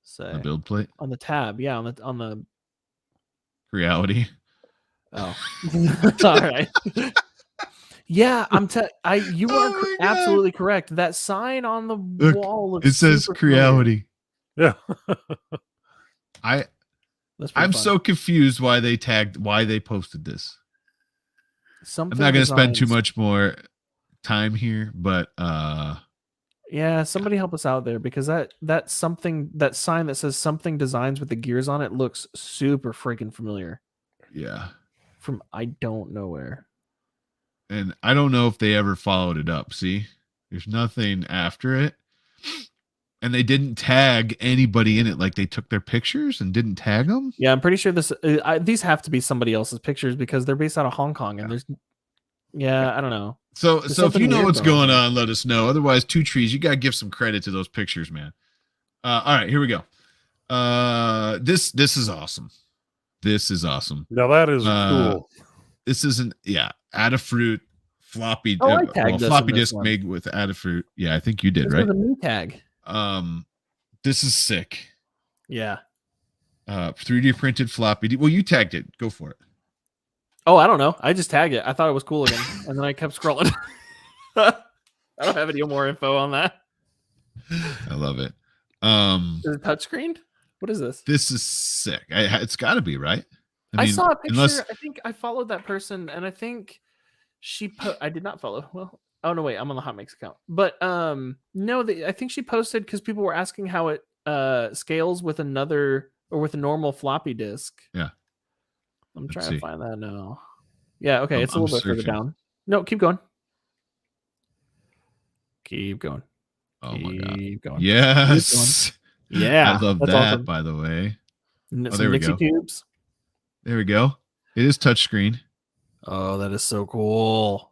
say? The build plate on the tab, yeah, on the reality. Oh, all right. Yeah, you are absolutely correct. That sign on the wall looks. It says Creality. Yeah. I'm so confused why they posted this. I'm not going to spend too much more time here, but yeah, somebody help us out there, because that sign that says something designs with the gears on it looks super freaking familiar. Yeah. From I don't know where. And I don't know if they ever followed it up. See, there's nothing after it. And they didn't tag anybody in it. Like they took their pictures and didn't tag them. Yeah, I'm pretty sure these have to be somebody else's pictures because they're based out of Hong Kong. And I don't know. So if you know what's going on, let us know. Otherwise, Two Trees, you got to give some credit to those pictures, man. All right, here we go. This is awesome. This is awesome. Now that is cool. This isn't, Adafruit floppy. I tagged floppy disk made with Adafruit. Yeah, I think you did, right? This is a new tag. This is sick. Yeah. 3D printed floppy. Well, you tagged it. Go for it. Oh, I don't know. I just tagged it. I thought it was cool again, and then I kept scrolling. I don't have any more info on that. I love it. Is it touchscreen? What is this? This is sick. It's got to be, right? I saw a picture. I think I followed that person, and I think I did not follow. Well, oh no, wait, I'm on the HotMakes account. But no, I think she posted because people were asking how it scales with a normal floppy disk. Yeah, I'm trying to find that now. Yeah, okay, it's a little bit further down. No, keep going. Keep going. Oh my god. Going. Yes. Keep going. Yeah, I love that. Awesome. By the way. Oh, there we go. Cubes. There we go. It is touchscreen. Oh, that is so cool.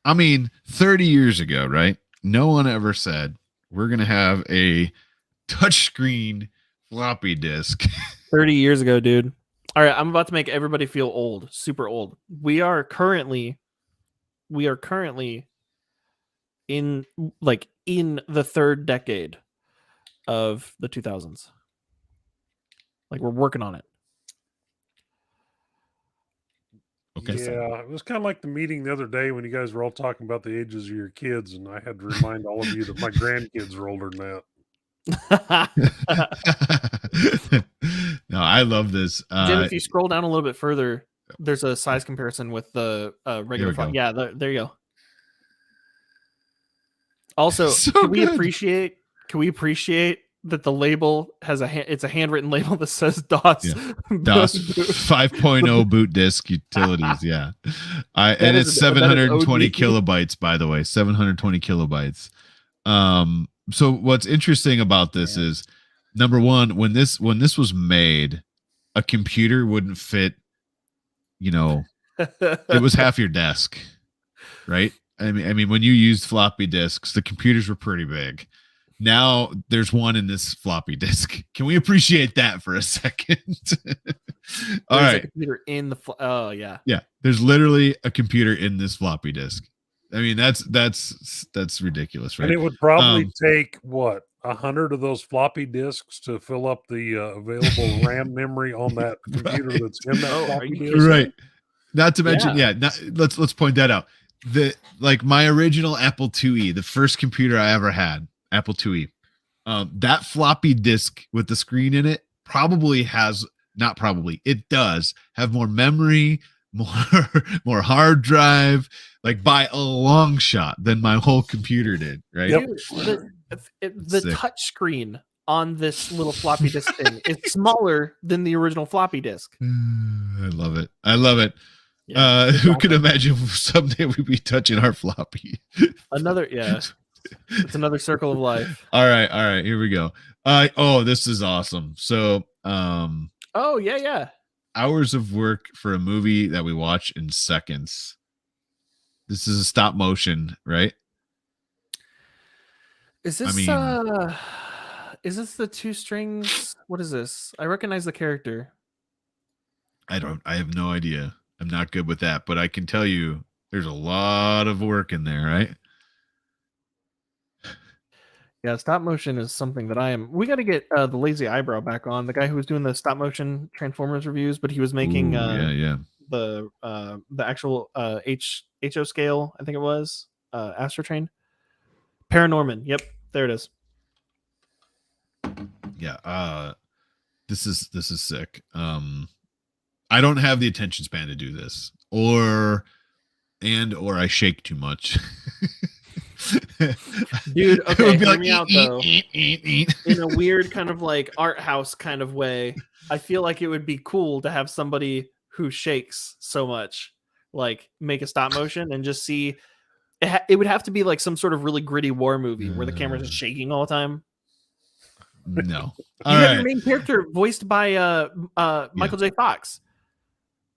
I mean, 30 years ago, right? No one ever said we're going to have a touchscreen floppy disk. 30 years ago, dude. All right, I'm about to make everybody feel old, super old. We are currently in the third decade of the 2000s. Like we're working on it. Okay. Yeah, it was kind of like the meeting the other day when you guys were all talking about the ages of your kids, and I had to remind all of you that my grandkids are older than that. No, I love this. Jim, if you scroll down a little bit further, there's a size comparison with the regular font. Yeah, there you go. Also, can we appreciate that the label has it's a handwritten label that says DOS. Yeah. DOS 5.0 boot disk utilities. Yeah. And it's 720 kilobytes, by the way, 720 kilobytes. So what's interesting about this is, number one, when this was made, a computer wouldn't fit, it was half your desk, right? I mean, when you used floppy disks, the computers were pretty big. Now there's one in this floppy disk. Can we appreciate that for a second? All right. A computer in the oh yeah. Yeah. There's literally a computer in this floppy disk. I mean, that's ridiculous, right? And it would probably take 100 of those floppy disks to fill up the available RAM memory on that computer that's in that floppy disk. Right. Not to mention, let's point that out. My original Apple IIe, the first computer I ever had, Apple IIe, that floppy disk with the screen in it it does have more memory, more hard drive, like by a long shot, than my whole computer did, right? Yep. The touch screen on this little floppy disk thing is smaller than the original floppy disk. I love it. Yeah, who could imagine someday we'd be touching our floppy? It's another circle of life. All right, here we go. This is awesome. So hours of work for a movie that we watch in seconds. This is a stop motion, right? Is this is this the 2 strings? What is this? I recognize the character. I have no idea. I'm not good with that, but I can tell you there's a lot of work in there, right? Yeah, stop motion is something that we got to get the lazy eyebrow back on, the guy who was doing the stop motion Transformers reviews, but he was making the actual HO scale, I think it was Astro Train. Paranorman. Yep, there it is. Yeah, this is sick. I don't have the attention span to do this, or I shake too much. Dude, okay, hear me out though. In a weird kind of like art house kind of way, I feel like it would be cool to have somebody who shakes so much, like make a stop motion and just see. It would have to be like some sort of really gritty war movie where the camera's just shaking all the time. No, you have your main character voiced by Michael J. Fox.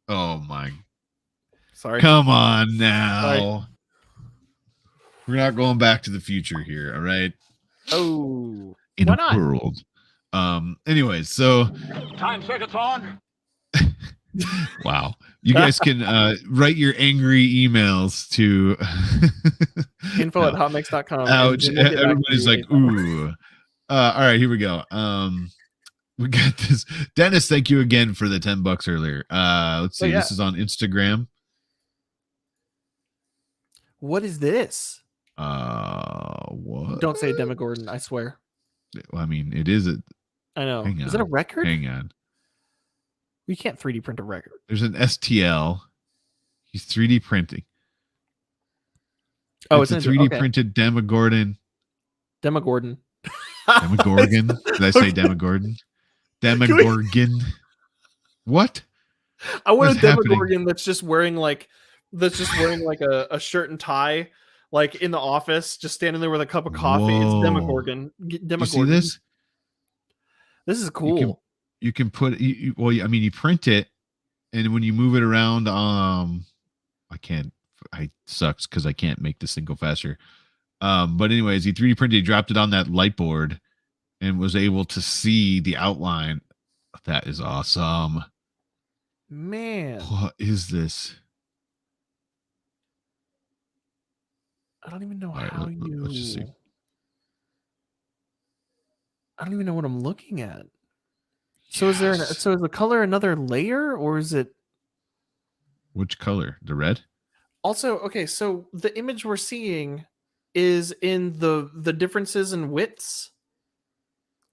Oh my! Sorry. Come on now. Sorry. We're not going back to the future here, all right? Oh, in a world. Anyways, so time circuits on. Wow. You guys can write your angry emails to info@hotmakes.com. Ouch. Everybody's like, ooh. All right, here we go. We got this. Dennis, thank you again for the $10 earlier. Let's see. This is on Instagram. What is this? What? Don't say Demogorgon, I swear. I mean, it is I know. Is it a record? Hang on. We can't 3D print a record. There's an STL. He's 3D printing. Oh, it's a 3D printed Demogorgon. Demogorgon. Demogorgon? Did I say Demogorgon? Demogorgon. What? I want a Demogorgon that's just wearing like a shirt and tie, like in the office, just standing there with a cup of coffee. Whoa. It's Demogorgon. You see this? This is cool. You can put you print it, and when you move it around, I sucks because I can't make this thing go faster. But anyways, he 3D printed, he dropped it on that light board and was able to see the outline. That is awesome. Man. What is this? I don't even know let's just see. I don't even know what I'm looking at. So is the color another layer, or is it which color? The red? Also, okay, so the image we're seeing is in the differences in widths.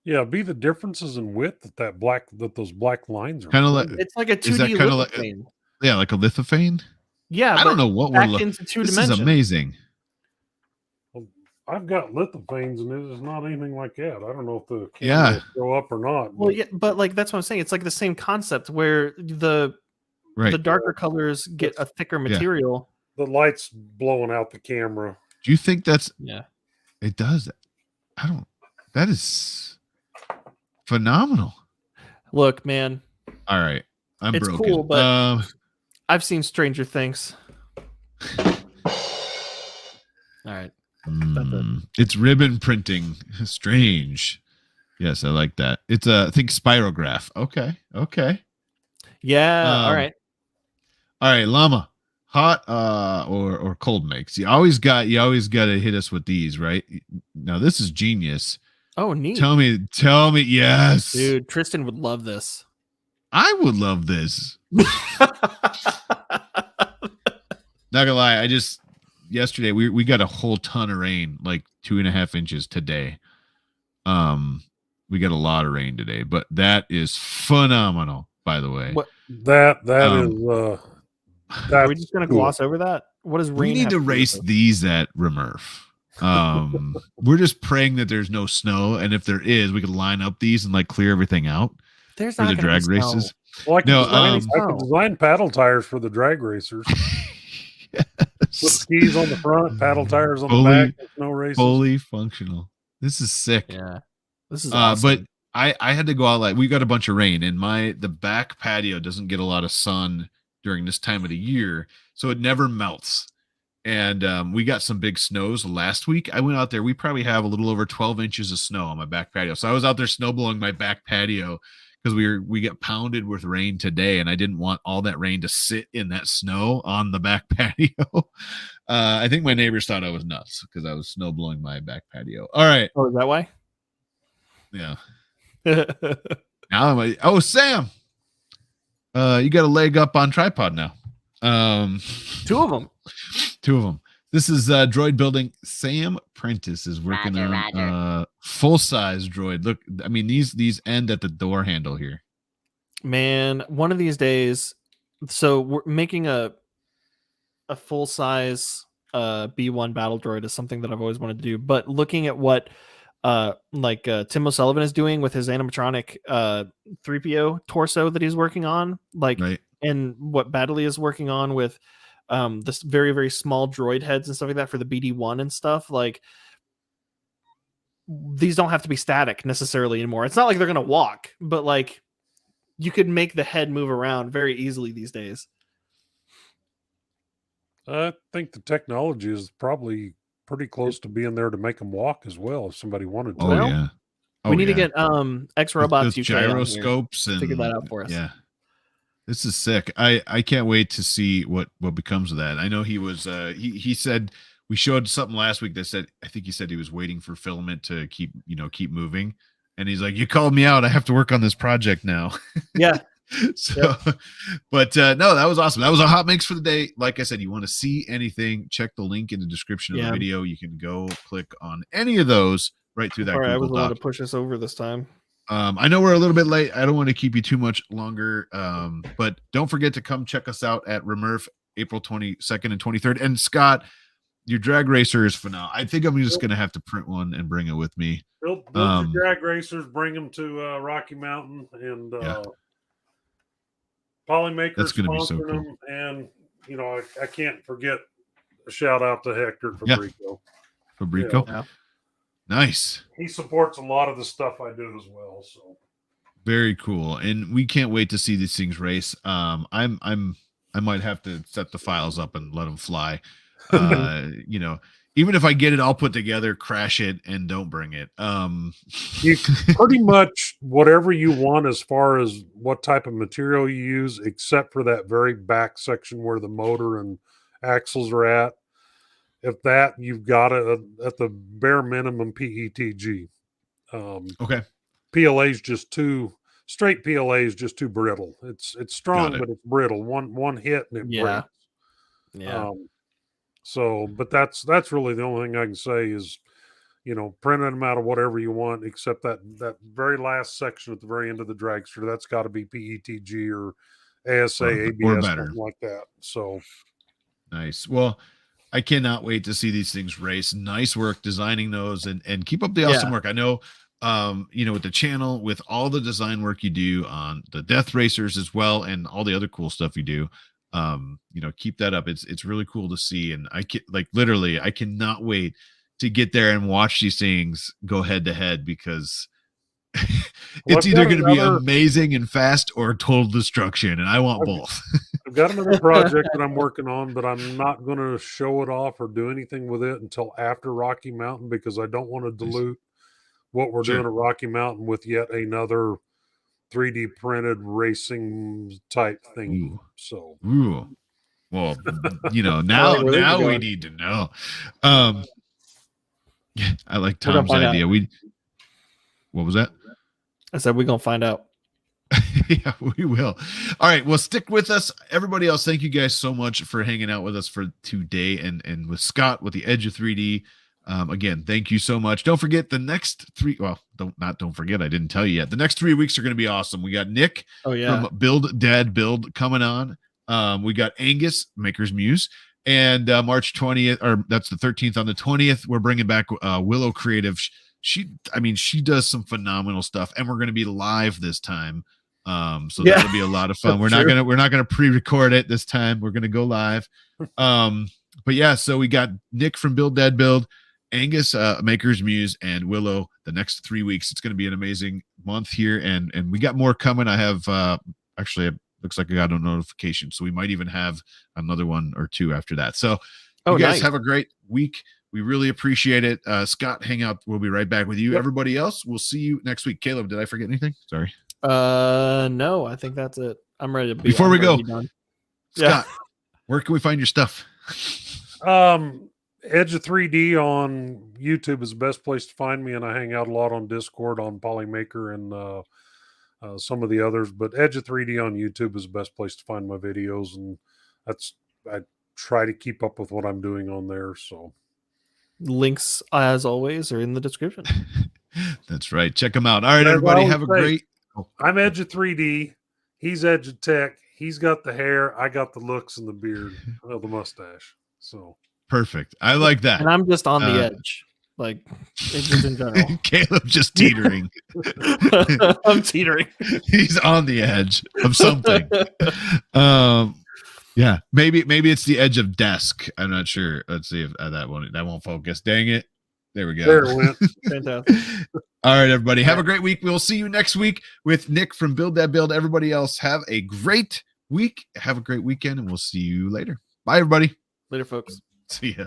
Yeah, be the differences in width that those black lines are. Kind of like it's like a 2D lithophane. Like a lithophane. Yeah, I don't know what we're looking. Into 2 this dimensions. Is amazing. I've got lithophanes, and it is not anything like that. I don't know if the camera will show up or not. Well, yeah, but like that's what I'm saying. It's like the same concept where the darker colors get a thicker material. The light's blowing out the camera. Do you think that's it does? That is phenomenal. Look, man. All right. It's broken. Cool, but I've seen Stranger Things. All right. It's ribbon printing. Strange. Yes, I like that. It's I think spirograph. Okay. Yeah. All right, Llama. Hot or cold makes. You always got to hit us with these, right? Now this is genius. Oh, neat. Tell me, yes. Dude, Tristan would love this. I would love this. Not gonna lie, yesterday we got a whole ton of rain, like 2.5 inches today. We got a lot of rain today, but that is phenomenal, by the way. That is are we just gonna gloss over that? What does rain? We need to race these at RMRRF. We're just praying that there's no snow, and if there is, we could line up these and like clear everything out. There's for the drag races. Well, I can design paddle tires for the drag racers. Yes. With skis on the front, paddle tires on the back. No races. Fully functional. This is sick. Yeah, this is awesome. But I had to go out, like we got a bunch of rain, and the back patio doesn't get a lot of sun during this time of the year, so it never melts. And we got some big snows last week. I went out there. We probably have a little over 12 inches of snow on my back patio. So I was out there snow blowing my back patio because we got pounded with rain today, and I didn't want all that rain to sit in that snow on the back patio. I think my neighbors thought I was nuts because I was snow blowing my back patio. All right. Oh, is that why? Yeah. Now I'm like, Sam, you got a leg up on tripod now. Two of them. This is droid building. Sam Prentice is working on full-size droid. Look, I mean, these end at the door handle here. Man, one of these days, so we're making a full-size B1 battle droid is something that I've always wanted to do. But looking at what Tim O'Sullivan is doing with his animatronic 3PO torso that he's working on, and what Badley is working on with this very, very small droid heads and stuff like that for the BD1 and stuff, like these don't have to be static necessarily anymore. It's not like they're going to walk, but like you could make the head move around very easily these days. I think the technology is probably pretty close to being there to make them walk as well if somebody wanted to. We need to get X Robots UK gyroscopes and figure that out for us. Yeah. This is sick. I can't wait to see what becomes of that. I know he was he said we showed something last week that said, I think he said he was waiting for filament to keep moving. And he's like, you called me out. I have to work on this project now. Yeah. But no, that was awesome. That was a hot mix for the day. Like I said, you want to see anything, check the link in the description of the video. You can go click on any of those right through that. All right, I was able to push us over this time. I know we're a little bit late. I don't want to keep you too much longer. But don't forget to come check us out at RMRRF April 22nd and 23rd. And Scott, your drag racer is phenomenal. I think I'm just going to have to print one and bring it with me. Build your drag racers, bring them to Rocky Mountain, and Polymakers. That's going to be so cool. Them. And I can't forget a shout out to Hector Fabrico. Fabrico. Yeah. Nice. He supports a lot of the stuff I do as well. So very cool, and we can't wait to see these things race. I might have to set the files up and let them fly. Even if I get it all put together, crash it, and don't bring it. You pretty much whatever you want as far as what type of material you use, except for that very back section where the motor and axles are at. If that, you've got it at the bare minimum PETG. Okay. PLA is just straight PLA is just too brittle. It's strong, but it's brittle. One hit and it breaks. Yeah. But that's really the only thing I can say is, printing them out of whatever you want, except that very last section at the very end of the dragster. That's got to be PETG or ASA, ABS, or better, something like that. So nice. Well, I cannot wait to see these things race. Nice work designing those, and keep up the awesome work. I know, with the channel, with all the design work you do on the death racers as well, and all the other cool stuff you do. Keep that up. It's really cool to see, and literally I cannot wait to get there and watch these things go head to head, because it's either going to be amazing and fast or total destruction, and I want both. I've got another project that I'm working on, but I'm not going to show it off or do anything with it until after Rocky Mountain, because I don't want to dilute what we're doing at Rocky Mountain with yet another 3D printed racing type thing. So, well, now we need to know. I like Tom's idea. What was that? I said we're gonna find out. Yeah, we will. All right, well, stick with us. Everybody else, thank you guys so much for hanging out with us for today, and with Scott with the Edge of 3D. Again, thank you so much. Don't forget the next don't forget, I didn't tell you yet. The next 3 weeks are going to be awesome. We got Nick from Build Dad Build coming on. We got Angus, Maker's Muse, and March 20th, or that's the 13th. On the 20th, we're bringing back Willow Creative. She does some phenomenal stuff, and we're going to be live this time. So that'll be a lot of fun. We're not gonna pre-record it this time. We're gonna go live. But yeah, so we got Nick from Build Dad Build, Angus, Maker's Muse, and Willow the next 3 weeks. It's gonna be an amazing month here, and we got more coming. I have actually, it looks like I got a notification, so we might even have another one or two after that. So you guys have a great week. We really appreciate it. Scott, hang out. We'll be right back with you. Everybody else, we'll see you next week. Caleb, did I forget anything? Sorry. No, I think that's it. I'm ready to be. Before we go, Scott, where can we find your stuff? Edge of 3D on YouTube is the best place to find me, and I hang out a lot on Discord on Polymaker and some of the others. But Edge of 3D on YouTube is the best place to find my videos, and I try to keep up with what I'm doing on there. So links, as always, are in the description. That's right. Check them out. All right, everybody, have a great. I'm Edge of 3D. He's Edge of Tech. He's got the hair. I got the looks and the beard, the mustache. So perfect. I like that. And I'm just on the edge, like edges in general. Caleb just teetering. I'm teetering. He's on the edge of something. Yeah, maybe it's the edge of desk. I'm not sure. Let's see if that won't focus. Dang it. There we go. There it went. Fantastic. All right, everybody. Have a great week. We'll see you next week with Nick from Build That Build. Everybody else, have a great week. Have a great weekend, and we'll see you later. Bye, everybody. Later, folks. See ya.